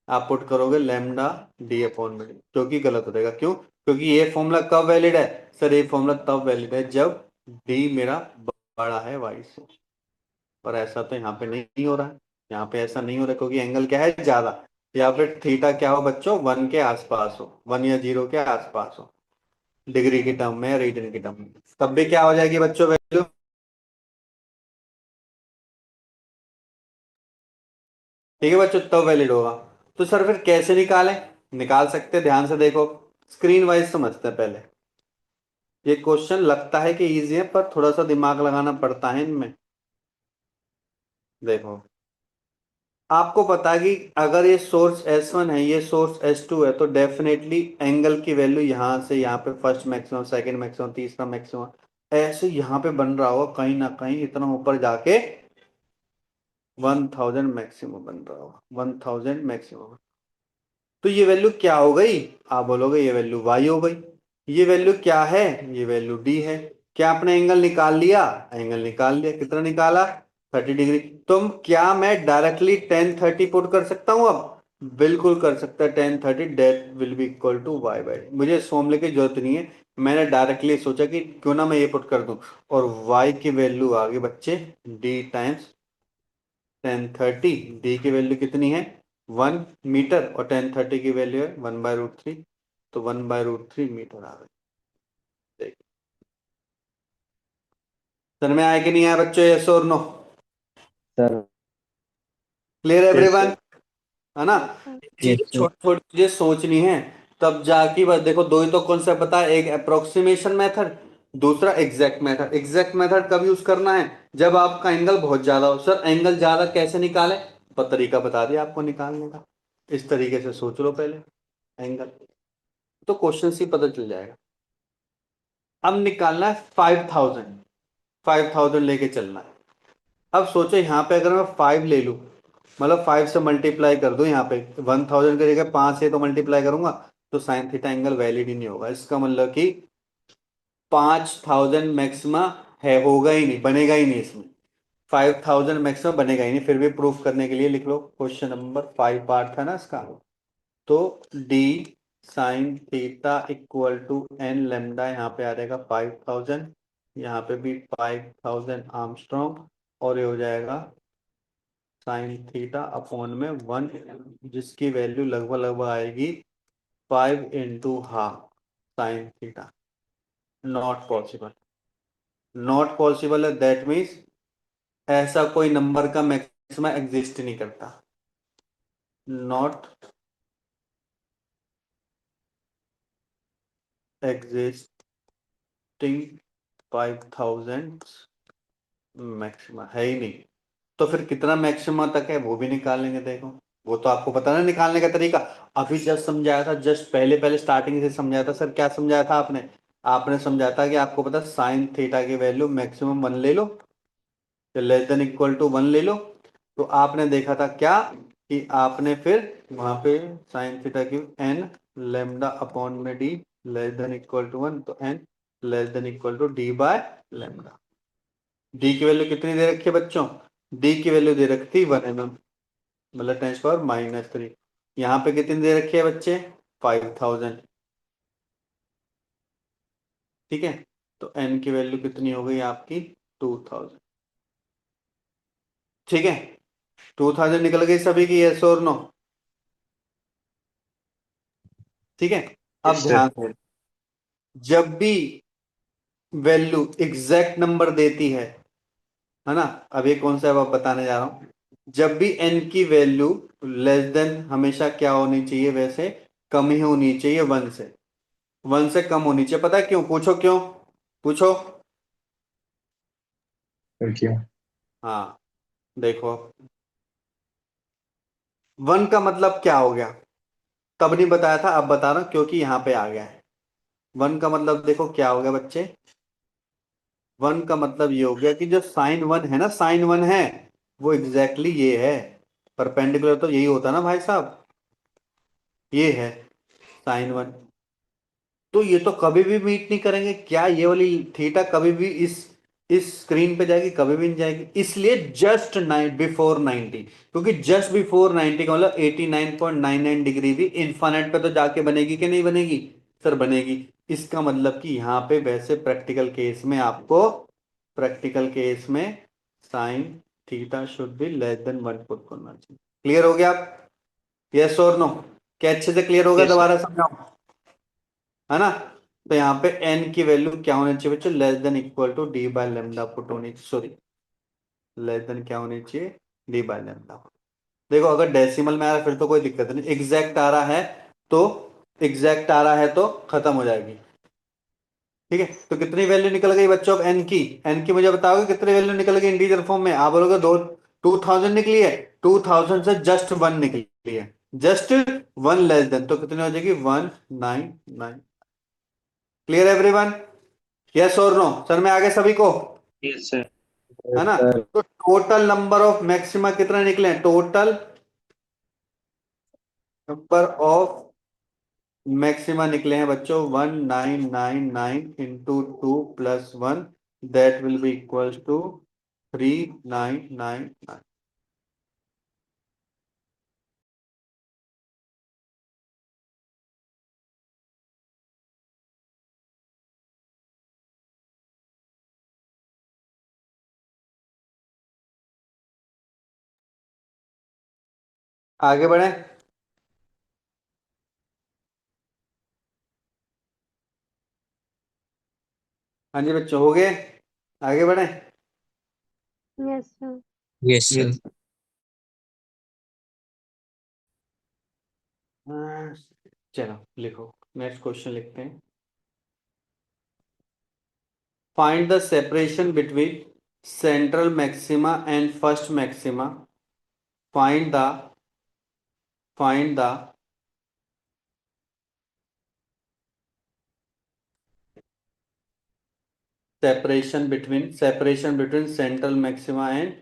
आप पुट करोगे लेमडा डी अपॉन में डी, जो कि गलत हो जाएगा। क्यों? क्योंकि ये फॉर्मूला कब वैलिड है सर? ये फॉर्मूला तब वैलिड है जब डी मेरा बड़ा है वाई से। पर ऐसा तो यहाँ पे नहीं हो रहा है, यहाँ पे ऐसा नहीं हो रहा क्योंकि एंगल क्या है? ज्यादा। या फिर थीटा क्या हो बच्चों? 1 के आसपास हो, 1 या 0 के आसपास हो, डिग्री की टर्म में या रेडियन की टर्म में, तब भी क्या हो जाएगी बच्चों वैल्यू? ठीक है बच्चों, तब वैलिड होगा। तो सर फिर कैसे निकालें? निकाल सकते हैं, ध्यान से देखो, स्क्रीन वाइज समझते हैं पहले। ये क्वेश्चन लगता है कि इजी है पर थोड़ा सा दिमाग लगाना पड़ता है इनमें। देखो, आपको पता है कि अगर ये सोर्स S1 है, ये सोर्स S2 है, तो डेफिनेटली एंगल की वैल्यू यहां से यहाँ पे फर्स्ट मैक्सिमम, सेकंड मैक्सिमम, तीसरा मैक्सिमम, ऐसे यहाँ पे बन रहा होगा कहीं ना कहीं, इतना ऊपर जाके 1000 मैक्सिमम बन रहा होगा, 1000 मैक्सिमम। तो ये वैल्यू क्या हो गई? आप बोलोगे ये वैल्यू वाई हो गई। ये वैल्यू क्या है? ये वैल्यू डी है। क्या आपने एंगल निकाल लिया? एंगल निकाल लिया। कितना निकाला? 30 डिग्री। तुम क्या मैं डायरेक्टली 1030 पुट कर सकता हूं अब? बिल्कुल कर सकता है। 1030 that will be equal to y by, मुझे इस फॉर्मूले की जरूरत नहीं है। मैंने डायरेक्टली सोचा कि क्यों ना मैं ये पुट कर दूं, और वाई की वैल्यू आ गई बच्चे डी टाइम्स 1030। डी की वैल्यू कितनी है? 1 मीटर, और 1030 की वैल्यू है 1/√3, तो 1/√3 मीटर आ गई। देखिए समझ में आया कि नहीं आया बच्चों? यस और no? Sir. Clear yes everyone? Sir. है ना? यस चीजें सर। छोटी छोटी चीजें सोचनी है, तब जाके बस। देखो दो ही तो कॉन्सेप्ट बता, एक अप्रोक्सीमेशन मेथड, दूसरा एग्जैक्ट मेथड। एग्जैक्ट मेथड कब यूज करना है? जब आपका एंगल बहुत ज्यादा हो। सर एंगल ज्यादा कैसे निकाले? पर तरीका बता दिया आपको निकालने का, इस तरीके से सोच लो पहले एंगल, तो क्वेश्चन से ही पता चल जाएगा। अब निकालना है 5000। 5000 लेके चलना है। अब सोचो यहाँ पे अगर मैं 5 ले लूँ, मतलब 5 से मल्टीप्लाई कर दूं, यहाँ पे 1000 की जगह 5 से तो मल्टीप्लाई करूंगा, तो साइन थीटा एंगल वैलिड ही नहीं होगा। इसका मतलब कि 5000 मैक्सिमा है, होगा ही नहीं, बनेगा ही नहीं इसमें। 5000 मैक्सिमम बनेगा ही नहीं। फिर भी प्रूफ करने के लिए लिख लो, क्वेश्चन नंबर 5 पार्ट था ना इसका। तो d sine theta equal to n lambda, यहाँ पे आ जाएगा 5000, यहाँ पे भी 5000 आर्मस्ट्रॉन्ग, और ये हो जाएगा साइन थीटा अपॉन में 1, जिसकी वैल्यू लगभग लगभग आएगी 5 into 1/2 sine theta. Not possible, not possible है, दैट मीन्स ऐसा कोई नंबर का मैक्सिमा एग्जिस्ट नहीं करता। नॉट एग्जिस्टिंग 5000 मैक्सिमा है ही नहीं। तो फिर कितना मैक्सिमा तक है वो भी निकालेंगे, देखो। वो तो आपको पता ना निकालने का तरीका, अभी जस्ट समझाया था, जस्ट पहले पहले स्टार्टिंग से समझाया था। सर क्या समझाया था आपने? आपने समझाया था कि आपको पता साइन थीटा की वैल्यू मैक्सिमम 1 ले लो, लेस देन इक्वल टू 1 ले लो। तो आपने देखा था क्या, कि आपने फिर वहां पे साइन थीटा की एन लेमडा अपॉन में d less than equal to 1, तो n less than equal to d by lambda. D की वैल्यू कितनी दे रखी है बच्चों? डी की वैल्यू दे रखी थी 1 mm, मतलब 10⁻³ यहाँ पे कितनी दे रखी है बच्चे? 5000। ठीक है, तो एन की वैल्यू कितनी हो गई आपकी? 2000। ठीक है, 2000 निकल गई सभी की, यस और नो? ठीक है। अब यस सर। ध्यान से, जब भी वैल्यू एग्जैक्ट नंबर देती है ना, अब ये कौन सा है वो बताने जा रहा हूं। जब भी एन की वैल्यू लेस देन, हमेशा क्या होनी चाहिए वैसे? कम ही होनी चाहिए 1 से। 1 से कम होनी चाहिए, पता है क्यों? पूछो क्यों, पूछो। Thank you. हाँ, देखो 1 का मतलब क्या हो गया, तब नहीं बताया था, अब बता रहा हूं क्योंकि यहां पे आ गया है। 1 का मतलब देखो क्या हो गया बच्चे, 1 का मतलब ये हो गया कि जो साइन 1 है ना, साइन 1 है, वो एग्जैक्टली ये है। परपेंडिकुलर तो यही होता ना भाई साहब, ये है साइन 1। तो ये तो कभी भी मीट नहीं करेंगे क्या, ये वाली थीटा कभी भी इस स्क्रीन पे जाएगी? कभी भी नहीं जाएगी। इसलिए जस्ट 9 बिफोर 90, क्योंकि जस्ट बिफोर 90 का मतलब 89.99 डिग्री भी इन्फानेट पे तो जाके बनेगी कि नहीं बनेगी? सर बनेगी। इसका मतलब कि यहाँ पे वैसे प्रैक्टिकल केस में आपको, प्रैक्टिकल केस में sine theta should be less than 1 put करना चाहिए। क्लियर हो गया आप? यस और नो? क्या अच्छे से क्लियर हो गया? Yes sir. दोबारा समझाओ, है ना? तो यहाँ पे एन की वैल्यू क्या होनी चाहिए बच्चों? Less than equal to d by lambda put होनी, सॉरी, लेस देन क्या होनी चाहिए? D by lambda. देखो अगर डेसिमल में आ रहा है फिर तो कोई दिक्कत नहीं, एग्जैक्ट आ रहा है तो, एग्जैक्ट आ रहा है तो खत्म हो जाएगी। ठीक है, तो कितनी वैल्यू निकल गई बच्चों अब एन की? एन की मुझे बताओगे कितनी वैल्यू निकल गई इंटीजर फॉर्म में? आप बोलोगे दो, 2000 निकली है। 2000 से जस्ट 1 निकली है, जस्ट 1 लेस देन, तो कितनी हो जाएगी? 199। Clear everyone? यस और नो? सर में आगे सभी को, यस सर। है यस ना? सर। तो टोटल नंबर ऑफ मैक्सिमा कितने निकले? टोटल नंबर ऑफ मैक्सिमा निकले हैं बच्चों 1999 into 2 + 1, that will be equals to 3999। आगे बढ़े? हाँ जी बच्चों, हो गए? आगे बढ़े? Yes sir. Yes sir. हाँ, चलो लिखो, नेक्स्ट क्वेश्चन लिखते हैं। Find the separation between central maxima and first maxima. Find the, find the separation between central maxima and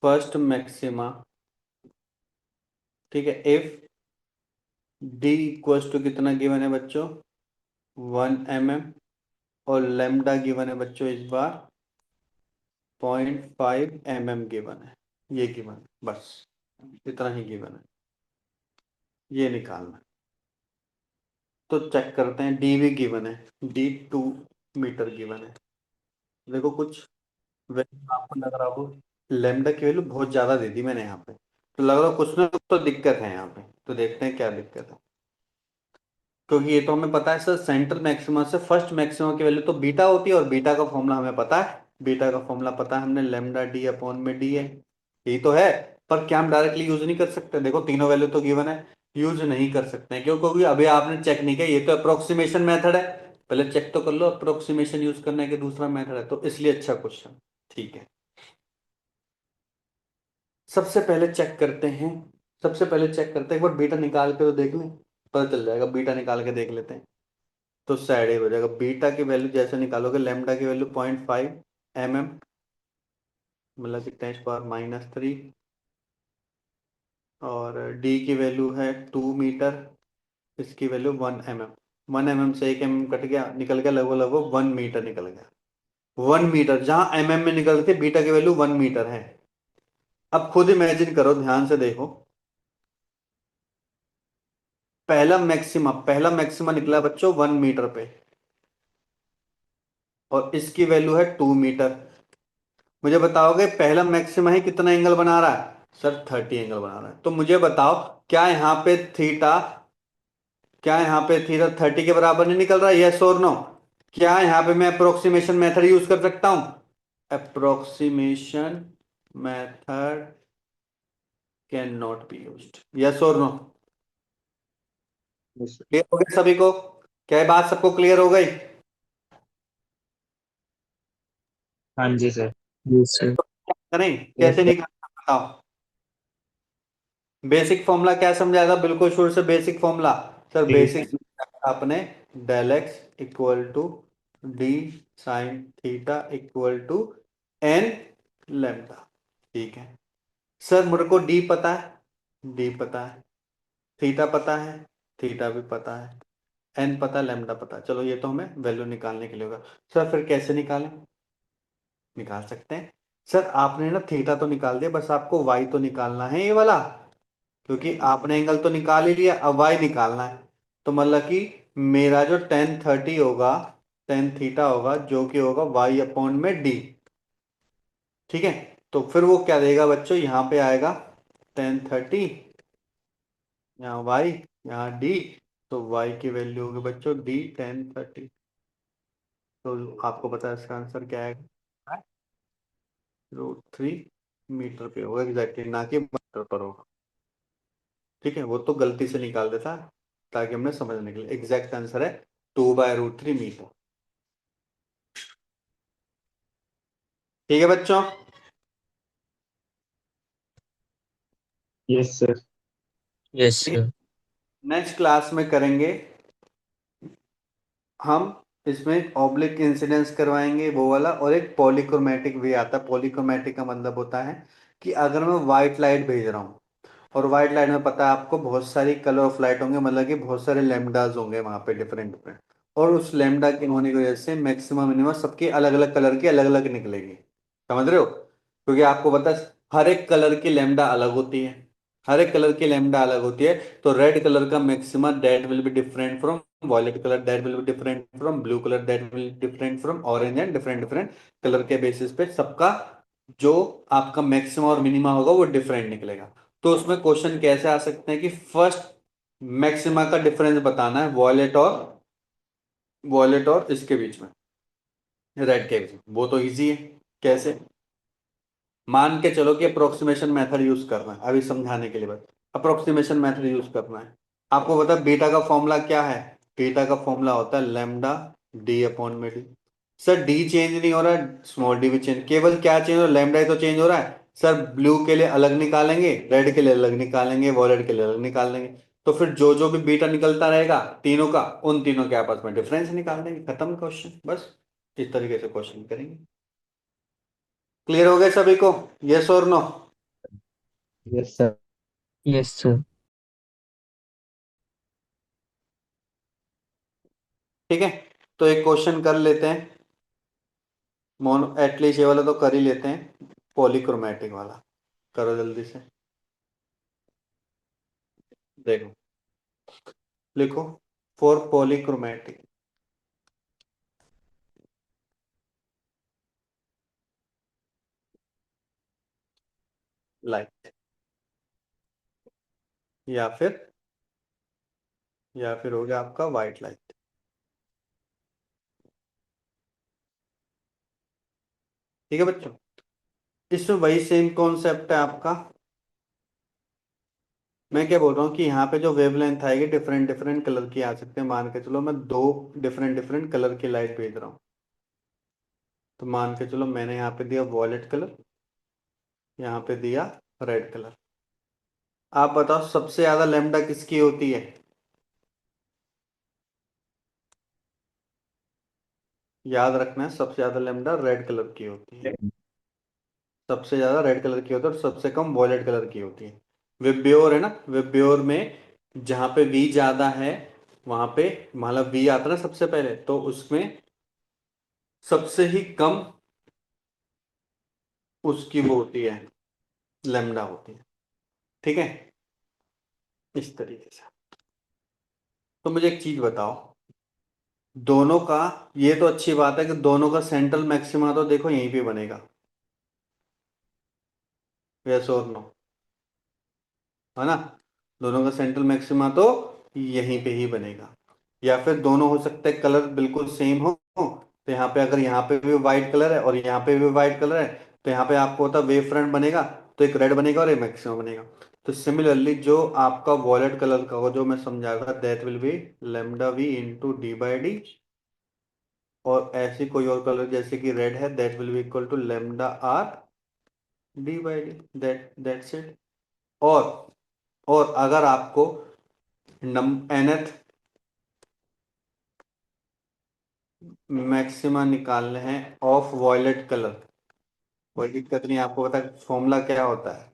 first maxima. ठीक है, इफ डी इक्वल्स टू कितना गिवन है बच्चों, 1 mm, और लेमडा गिवन है बच्चों इस बार 0.5 mm गिवन है। ये गिवन है, बस इतना ही गिवन है, ये निकालना है। तो चेक करते हैं, डी भी गिवन है, डी 2 मीटर गिवन है। देखो कुछ वैल्यू आपको लग रहा हो, लेमडा की वैल्यू बहुत ज्यादा दे दी मैंने यहाँ पे, तो लग रहा है कुछ ना कुछ तो दिक्कत है यहाँ पे। तो देखते हैं क्या दिक्कत है, क्योंकि ये तो हमें पता है सर, सेंट्रल मैक्सिमा से फर्स्ट मैक्सिमा की वैल्यू तो बीटा होती है, और बीटा का फॉर्मूला हमें पता है, बीटा का फॉर्मूला पता है हमने, लेमडा डी अपॉन में डी है, यही तो है। पर क्या हम डायरेक्टली यूज नहीं कर सकते? देखो तीनों वैल्यू तो गिवन है, यूज नहीं कर सकते हैं क्यों? क्योंकि अभी आपने चेक नहीं किया, ये तो अप्रोक्सीमेशन मेथड है, पहले चेक तो कर लो अप्रोक्सीमेशन यूज करने के दूसरा मेथड है, तो इसलिए अच्छा क्वेश्चन। ठीक है, सबसे पहले चेक करते हैं, सबसे पहले चेक करते हैं, एक बार बीटा निकाल के तो देख लें, पता चल जाएगा, बीटा निकाल के देख लेते हैं। तो साइड ही हो जाएगा, बीटा की वैल्यू जैसे निकालोगे, लेमडा की वैल्यू 0.5 mm, मतलब कि 10⁻³ और डी की वैल्यू है 2 मीटर, इसकी वैल्यू 1 mm, 1 mm से 1 mm कट गया, निकल गया लगभग लगभग 1 मीटर निकल गया। 1 मीटर, जहां में निकल रही थी, बीटा की वैल्यू 1 मीटर है। अब खुद इमेजिन करो, ध्यान से देखो, पहला मैक्सिमा निकला बच्चों 1 मीटर पे, और इसकी वैल्यू है 2 मीटर। मुझे बताओगे पहला मैक्सिमा ही कितना एंगल बना रहा है? सर 30 एंगल बना रहा है। तो मुझे बताओ, क्या यहाँ पे थीटा क्या यहाँ पे थीटा 30 के बराबर नहीं निकल रहा है? यस और नो? क्या यहाँ पे मैं अप्रोक्सीमेशन मेथड यूज कर सकता हूं? Approximation method can not be used, yes और नो? Yes, sir. क्लियर हो गया सभी को? क्या ये बात सबको क्लियर हो गई? हाँ जी सर। Yes sir. करें यस कैसे सर। निकालना बताओ? बेसिक फॉर्मूला क्या समझाया था बिल्कुल शुरू से? बेसिक फॉर्मूला सर, ठीक। बेसिक आपने del x equal to d sine theta equal to n lambda. ठीक है सर, मेरे को डी पता है, डी पता है, थीटा पता है, थीटा भी पता है, एन पता है, लेमडा पता है। चलो ये तो हमें वैल्यू निकालने के लिए होगा। सर फिर कैसे निकालें? निकाल सकते हैं सर, आपने ना थीटा तो निकाल दिया, बस आपको वाई तो निकालना है, ये वाला, क्योंकि आपने एंगल तो निकाल ही लिया, अब वाई निकालना है। तो मतलब कि मेरा जो 1030 होगा, 10 थीटा होगा, जो कि होगा वाई अपॉन में डी। ठीक है, तो फिर वो क्या देगा बच्चों, यहाँ पे आएगा 1030, यहाँ वाई, यहाँ डी, तो वाई की वैल्यू होगी बच्चों डी 1030। तो आपको पता है इसका आंसर क्या आएगा, √3 मीटर पे होगा एग्जैक्टली, ना कि मीटर पर होगा। ठीक है, वो तो गलती से निकाल देता ताकि हमने समझने के लिए, एग्जैक्ट आंसर है 2/√3 मीटर। ठीक है बच्चों? Yes sir. Yes sir. Next class में करेंगे हम, इसमें ऑब्लिक इंसिडेंस करवाएंगे वो वाला, और एक पॉलीक्रोमेटिक भी आता है। पॉलीक्रोमेटिक का मतलब होता है कि अगर मैं व्हाइट लाइट भेज रहा हूँ, और व्हाइट लाइट में पता है आपको बहुत सारी कलर ऑफ लाइट होंगे, मतलब कि बहुत सारे लेमडाज होंगे वहां पे, डिफरेंट डिफरेंट, और उस लेमडा के होने की वजह से मैक्सिमम मिनिमम सबकी अलग अलग कलर की अलग अलग निकलेगी। समझ रहे हो? क्योंकि आपको पता है हर एक कलर की लेमडा अलग होती है, हर एक कलर की लेमडा अलग होती है। तो रेड कलर का maxima that will be different from violet colour, that will be different from blue colour, that will different from orange, and different different colour के बेसिस पे सबका जो आपका मैक्सिमा और मिनिमा होगा वो डिफरेंट निकलेगा। तो उसमें क्वेश्चन कैसे आ सकते हैं कि फर्स्ट मैक्सिमा का डिफरेंस बताना है वॉयलेट और इसके बीच में, रेड के बीच में, वो तो इजी है। कैसे? मान के चलो कि अप्रोक्सीमेशन मेथड यूज करना है, अभी समझाने के लिए बस अप्रोक्सीमेशन मेथड यूज करना है। आपको पता है बीटा का फॉर्मूला क्या है? बीटा का फॉर्मूला होता है लेमडा डी अपॉन में डी। सर डी चेंज नहीं हो रहा है, स्मॉल डी भी चेंज, केवल क्या चेंज हो रहा है, लेमडा ही तो चेंज हो रहा है। सर ब्लू के लिए अलग निकालेंगे, रेड के लिए अलग निकालेंगे, वॉलेट के लिए अलग निकालेंगे। तो फिर जो जो भी बीटा निकलता रहेगा तीनों का, उन तीनों के आपस में डिफरेंस निकाल देंगे, खत्म क्वेश्चन। बस इस तरीके से क्वेश्चन करेंगे। क्लियर हो गए सभी को? यस और no? Yes sir. Yes sir. ठीक है, तो एक क्वेश्चन कर लेते हैं। मोनो एटलीस्ट ये वाला तो कर ही लेते हैं, पॉलीक्रोमेटिक वाला। करो जल्दी से। देखो, लिखो फॉर पॉलीक्रोमेटिक लाइट, या फिर हो गया आपका व्हाइट लाइट। ठीक है बच्चों, इसमें वही सेम कॉन्सेप्ट है आपका। मैं क्या बोल रहा हूँ कि यहाँ पे जो वेवलेंथ आएगी डिफरेंट डिफरेंट कलर की आ सकते हैं। मान के चलो मैं दो डिफरेंट डिफरेंट कलर की लाइट भेज रहा हूँ, तो मान के चलो मैंने यहाँ पे दिया वॉयलेट कलर, यहाँ पे दिया रेड कलर। आप बताओ सबसे ज्यादा लैम्डा किसकी होती है? याद रखना है, सबसे ज्यादा लैम्डा रेड कलर की होती है। सबसे ज्यादा रेड कलर की होती है और सबसे कम वॉयलेट कलर की होती है। विब्योर है ना, विब्योर में जहां पे वी ज्यादा है वहां पे, मतलब वी आता है ना सबसे पहले, तो उसमें सबसे ही कम उसकी वो होती है, लैम्डा होती है। ठीक है, इस तरीके से। तो मुझे एक चीज बताओ, दोनों का, ये तो अच्छी बात है कि दोनों का सेंट्रल मैक्सिमा तो देखो यहीं पे बनेगा, यस और नो, है ना? दोनों का सेंट्रल मैक्सिमा तो यहीं पे ही बनेगा। या फिर दोनों हो सकते हैं कलर बिल्कुल सेम हो, तो यहाँ पे अगर यहाँ पे भी व्हाइट कलर है और यहाँ पे भी व्हाइट कलर है, तो यहाँ पे आपको होता वेव फ्रंट बनेगा, तो एक रेड बनेगा और एक मैक्सिमा बनेगा। तो सिमिलरली जो आपका वॉलेट कलर का होगा, जो मैं समझाऊंगा, that will be lambda v into d by d. और ऐसी कोई और कलर जैसे कि रेड है, that will be equal to lambda r d by d. That's it. और अगर आपको nth मैक्सिमा निकालने हैं ऑफ वॉयलेट कलर, कोई दिक्कत नहीं। आपको पता है फॉर्मूला क्या होता है?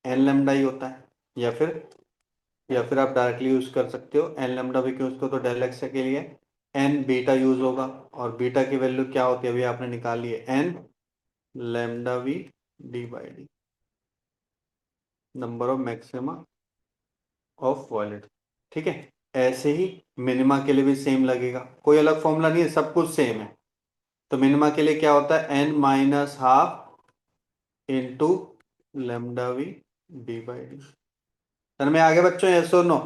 एन लेमडा ही होता है। या फिर आप डायरेक्टली यूज कर सकते हो, एन लेमडा भी क्यों, उसको तो डेल एक्स के लिए एन बीटा यूज होगा। और बीटा की वैल्यू क्या होती है, अभी आपने निकाली है, n lambda v d by d, number of maxima of violet. ठीक है, ऐसे ही मिनिमा के लिए भी सेम लगेगा, कोई अलग फॉर्मूला नहीं है, सब कुछ सेम है। तो मिनिमा के लिए क्या होता है, n minus half into lambda v d by d. समझ में आ गया बच्चों, यस और नो?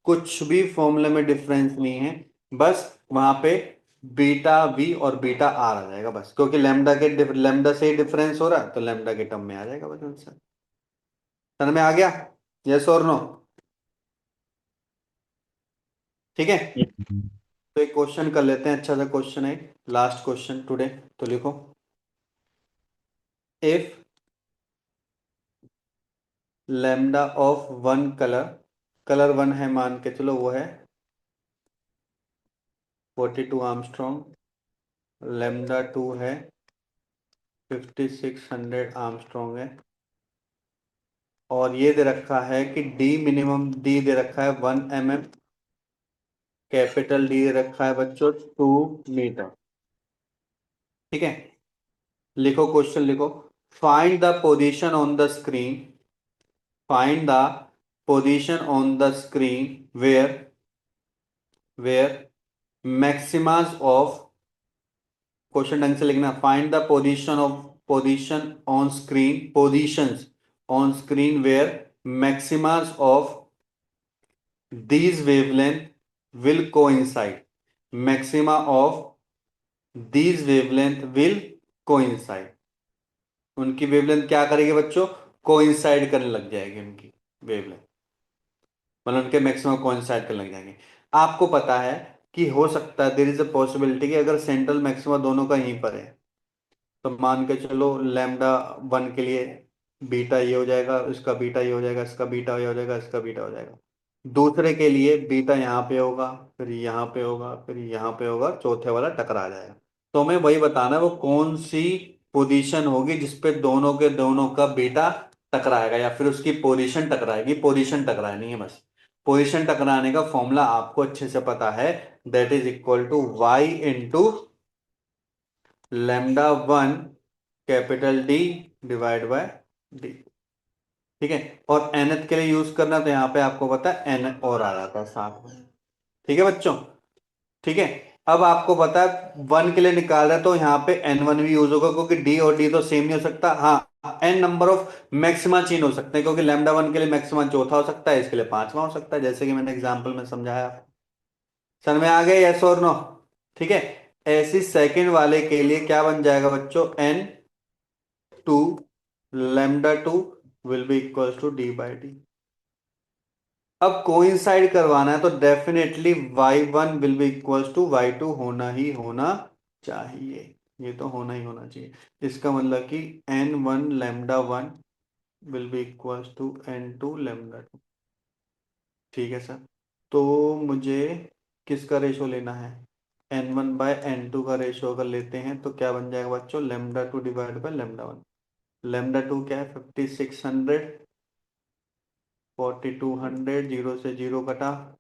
कुछ भी फॉर्मूले में डिफरेंस नहीं है, बस वहां पे बीटा वी और बीटा आर आ जाएगा बस, क्योंकि लेमडा से ही डिफरेंस हो रहा है, तो लेमडा के टर्म में आ जाएगा बस आंसर। समझ में आ गया, यस और नो? ठीक है, तो एक क्वेश्चन कर लेते हैं, अच्छा सा क्वेश्चन है, लास्ट क्वेश्चन टुडे। तो लिखो, if lambda of one colour, colour one है मान के चलो, वो है 42 आर्मस्ट्रॉन्ग, लैम्डा टू है 5600 आर्मस्ट्रॉन्ग है, और ये दे रखा है कि डी मिनिमम, डी दे रखा है 1 mm, कैपिटल डी दे रखा है बच्चों 2 मीटर। ठीक है, लिखो क्वेश्चन, लिखो, find the position on the screen, find the position on the screen where maximas of, question ढंग से लिखना, find the position on screen, positions on screen where maximas of these wavelength will coincide, maxima of these wavelength will coincide। उनकी वेवलेंथ क्या करेगी बच्चों, कोइंसाइड करने लग जाएगी उनकी वेवलेंथ, मतलब उनके मैक्सिमम कोइंसाइड करने लग जाएंगे। आपको पता है कि हो सकता है, देयर इज अ पॉसिबिलिटी कि अगर सेंट्रल मैक्सिमा दोनों का यहीं पर है, तो मान के चलो लैम्डा वन के लिए बीटा ये हो जाएगा, इसका बीटा ये हो जाएगा, इसका बीटा ये हो जाएगा, इसका बीटा हो जाएगा। दूसरे के लिए बीटा यहाँ पे होगा, फिर यहाँ पे होगा, फिर यहाँ पे होगा, चौथे वाला टकरा जाएगा। तो हमें वही बताना है वो कौन सी पोजीशन होगी जिसपे दोनों के दोनों का बीटा टकराएगा, या फिर उसकी पोजीशन टकराएगी। पोजीशन टकरानी है बस। पोजीशन टकराने का फॉर्मूला आपको अच्छे से पता है, that is equal to y into lambda one capital D divide by d. ठीक है, और nth के लिए यूज करना, तो यहाँ पे आपको पता है n और आ जाता है साथ में। ठीक है बच्चों, ठीक है। अब आपको पता है वन के लिए निकाल रहे हैं तो यहाँ पे n1 भी यूज होगा, क्योंकि d और d तो सेम नहीं हो सकता। हाँ, n number of maxima change हो सकते हैं, क्योंकि लैम्डा वन के लिए मैक्सिमा चौथा हो सकता है, इसके लिए पांचवा हो सकता है, जैसे कि मैंने एग्जाम्पल में समझाया। समझ में आ गया, यस और नो? ठीक है। ऐसी सेकंड वाले के लिए क्या बन जाएगा बच्चों, n2 lambda two will be equal to d by d. अब कोइंसाइड करवाना है तो definitely y1 will be equals to y2 होना ही होना चाहिए। ये तो होना ही होना चाहिए। इसका मतलब कि n1 lambda one will be equals to n2 lambda two. ठीक है सर। तो मुझे किसका रेशो लेना है, n1 बाय n2 का रेशो अगर लेते हैं तो क्या बन जाएगा बच्चों, lambda two divide by lambda one. Lambda two क्या है, 5600, 4200, जीरो से जीरो कटा,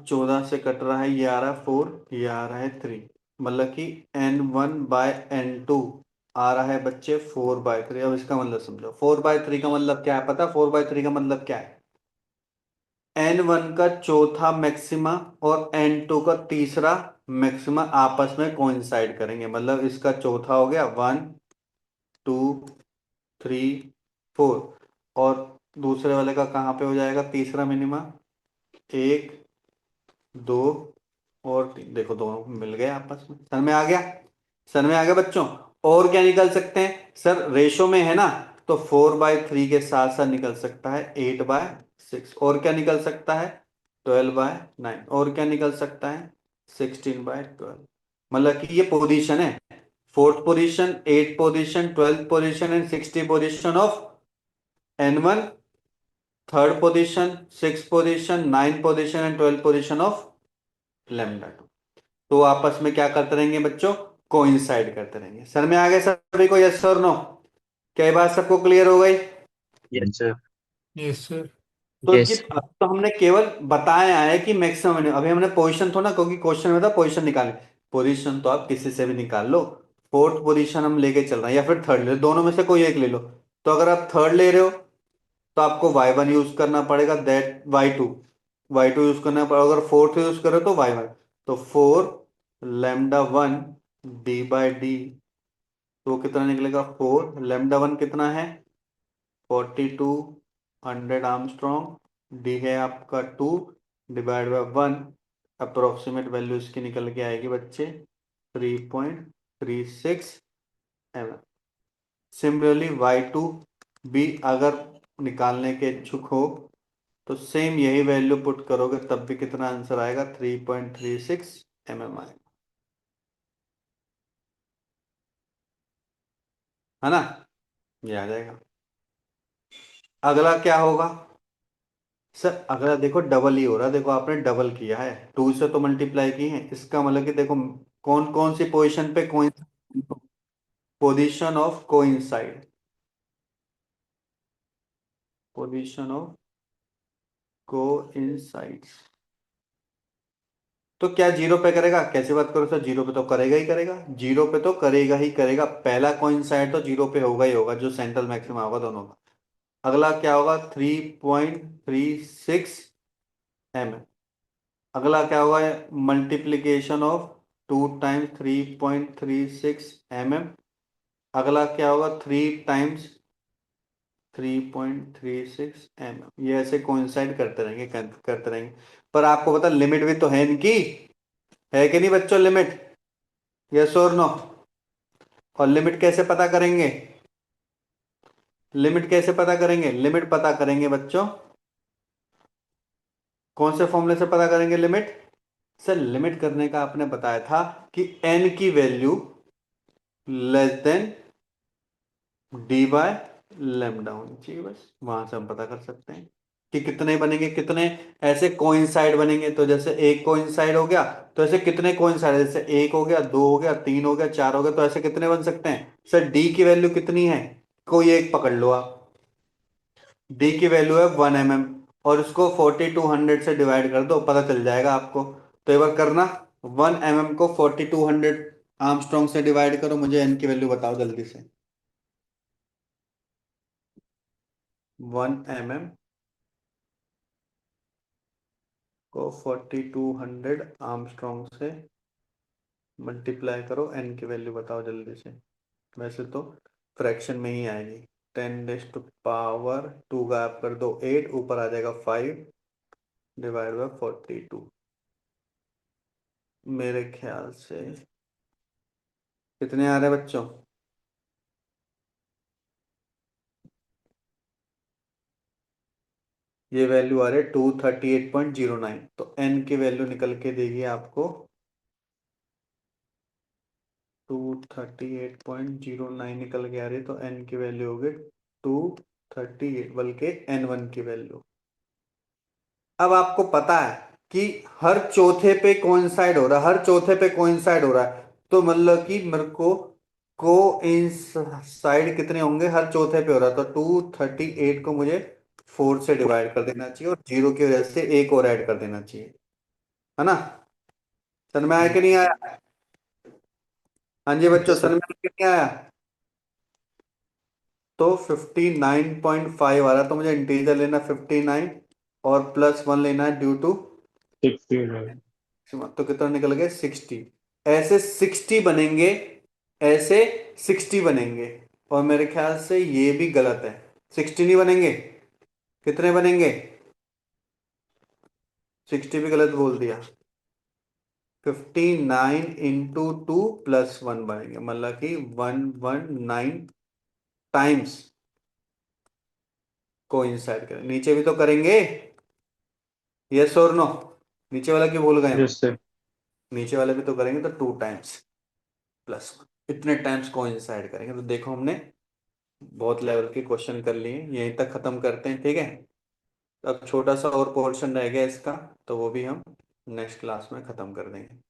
14 से कट रहा है, ये आ रहा है 4, ये आ रहा है 3। मतलब कि n1 बाय n2 आ रहा है बच्चे 4/3। अब इसका मतलब समझो, 4/3 का मतलब क्या है पता, 4/3 का मतलब क्या है, n1 का चौथा मैक्सिमा और n2 का तीसरा मैक्सिमा आपस में कोइंसाइड करेंगे। मतलब इसका चौथा हो गया 1 2 3 4, और दूसरे वाले का कहाँ पे हो जाएगा तीसरा मिनिमा, 1 2 और 3। देखो दोनों मिल गए आपस में। सर में आ गया, सर में आ गया बच्चों। और क्या निकल सकते हैं सर, रेशो में है ना, तो 4/3 के साथ साथ निकल सकता है 8/6। और क्या निकल सकता है, 12/9। और क्या निकल सकता है, 16/12। मतलब कि ये पोजीशन है, fourth position, eight position, 12th position and 60 position of n1, third position, six position, nine position and 12 position of lambda two. तो आपस में क्या करते रहेंगे बच्चों, कोइंसाइड करते रहेंगे। सर में आ गए सभी को, यस और नो? क्या ये बात सबको क्लियर हो गई? Yes sir. Yes sir. तो ये यस। अब तो हमने केवल बताया है कि मैक्सिमम, अभी हमने पोजीशन थोड़ा ना, क्योंकि क्वेश्चन में था पोजीशन निकाले। पोजीशन तो आप किसी से भी निकाल लो, फोर्थ पोजीशन हम लेके चल रहे हैं या फिर थर्ड ले लो, दोनों में से कोई एक ले लो। तो अगर आप थर्ड ले रहे हो तो आपको y1 यूज करना पड़ेगा, दैट y2 यूज करना पड़ेगा। अगर फोर्थ यूज करो तो y1। तो 4 लैम्डा 1 d/d, तो कितना निकलेगा, 4 लैम्डा 1 कितना है, 4200 आर्मस्ट्रॉन्ग, डी है आपका 2 डिवाइड बाय 1। अप्रोक्सीमेट वैल्यू इसकी निकल के आएगी बच्चे 3.36 mm। सिमिलरली y2 भी अगर निकालने के इच्छुक हो तो सेम यही वैल्यू पुट करोगे, तब भी कितना आंसर आएगा, 3.36 mm आएगा। है ना, ये आ जाएगा। अगला क्या होगा सर, अगला देखो डबल ही हो रहा है। देखो आपने डबल किया है, 2 से तो मल्टीप्लाई की है, इसका मतलब कि देखो कौन कौन सी पोजीशन पे coin, position of coincide, position of coincide. तो क्या जीरो पे करेगा, कैसी बात करो सर, जीरो पे तो करेगा ही करेगा, जीरो पे तो करेगा ही करेगा। पहला कोइंसाइड तो जीरो पे होगा ही होगा, जो सेंट्रल मैक्सिमा होगा दोनों का। अगला क्या होगा, 3.36 mm। अगला क्या होगा, मल्टीप्लीकेशन ऑफ 2 टाइम्स 3.36 mm। अगला क्या होगा, 3 टाइम्स 3.36 mm। ये ऐसे कोइंसाइड करते रहेंगे, करते रहेंगे। पर आपको पता लिमिट भी तो है इनकी, है कि नहीं बच्चों, लिमिट, यस और नो? और लिमिट कैसे पता करेंगे, लिमिट कैसे पता करेंगे, लिमिट पता करेंगे बच्चों, कौन से फॉर्मूले से पता करेंगे लिमिट? सर लिमिट करने का आपने बताया था कि n की value less than D by lambda होनी चाहिए, बस वहां से हम पता कर सकते हैं। कि कितने बनेंगे, कितने ऐसे कोइंसाइड बनेंगे। तो जैसे एक कोइंसाइड हो गया, तो ऐसे कितने कोइंसाइड, जैसे एक हो गया, दो हो गया, तीन हो गया, चार हो गया, तो ऐसे कितने बन सकते हैं। सर डी की वैल्यू कितनी है, कोई एक पकड़ लो आप। डी की वैल्यू है 1 mm, और उसको 4200 से डिवाइड कर दो, पता चल जाएगा आपको। तो एक बार करना, 1 mm को 4200 आर्मस्ट्रॉन्ग से डिवाइड करो, मुझे एन की वैल्यू बताओ जल्दी से। 1 mm को 4200 आर्मस्ट्रॉन्ग से मल्टीप्लाई करो, एन की वैल्यू बताओ जल्दी से। वैसे तो फ्रैक्शन में ही आएगी। 10⁻², गायब कर दो 8, ऊपर आ जाएगा 5 डिवाइड बाय 42। मेरे ख्याल से कितने आ रहे हैं बच्चों। ये वैल्यू आ रही है 238.09। तो एन की वैल्यू निकल के देगी आपको 238.09 निकल के आ रही है। तो एन की वैल्यू होगी 238, बल्कि N1 की वैल्यू। अब आपको पता है कि हर चौथे पे कोइंसाइड हो रहा है, हर चौथे पे कोइंसाइड हो रहा है। तो मतलब कि मेरे को कोइंसाइड कितने होंगे, हर चौथे पे हो रहा है। तो 238 को मुझे 4 से डिवाइड कर देना चाहिए, और जीरो की वजह से एक और ऐड कर देना चाहिए, है ना। समझ में आया कि नहीं आया। हाँ जी बच्चों, यस समझ सर। में आया कि नहीं आया। तो 59.5 आ रहा, तो मुझे इंटीजर लेना 59, और +1 लेना है ड्यू टू। 69। तो कितना निकल गए 60। ऐसे 60 बनेंगे, ऐसे 60 बनेंगे। और मेरे ख्याल से ये भी गलत है, 60 नहीं बनेंगे। कितने बनेंगे, 60 भी गलत बोल दिया। 59 × 2 + 1 बनेंगे, मतलब कि 119 टाइम्स को इंसाइड करें। नीचे भी तो करेंगे, यस और नो। नीचे वाला क्यों भूल गए हम। Yes sir. नीचे वाले भी तो करेंगे, तो 2 टाइम्स +1, इतने टाइम्स को इंसाइड करेंगे। तो देखो हमने बहुत लेवल के क्वेश्चन कर लिए, यहीं तक खत्म करते हैं, ठीक है। अब छोटा सा और पोर्शन रह गया इसका, तो वो भी हम नेक्स्ट क्लास में खत्म कर देंगे।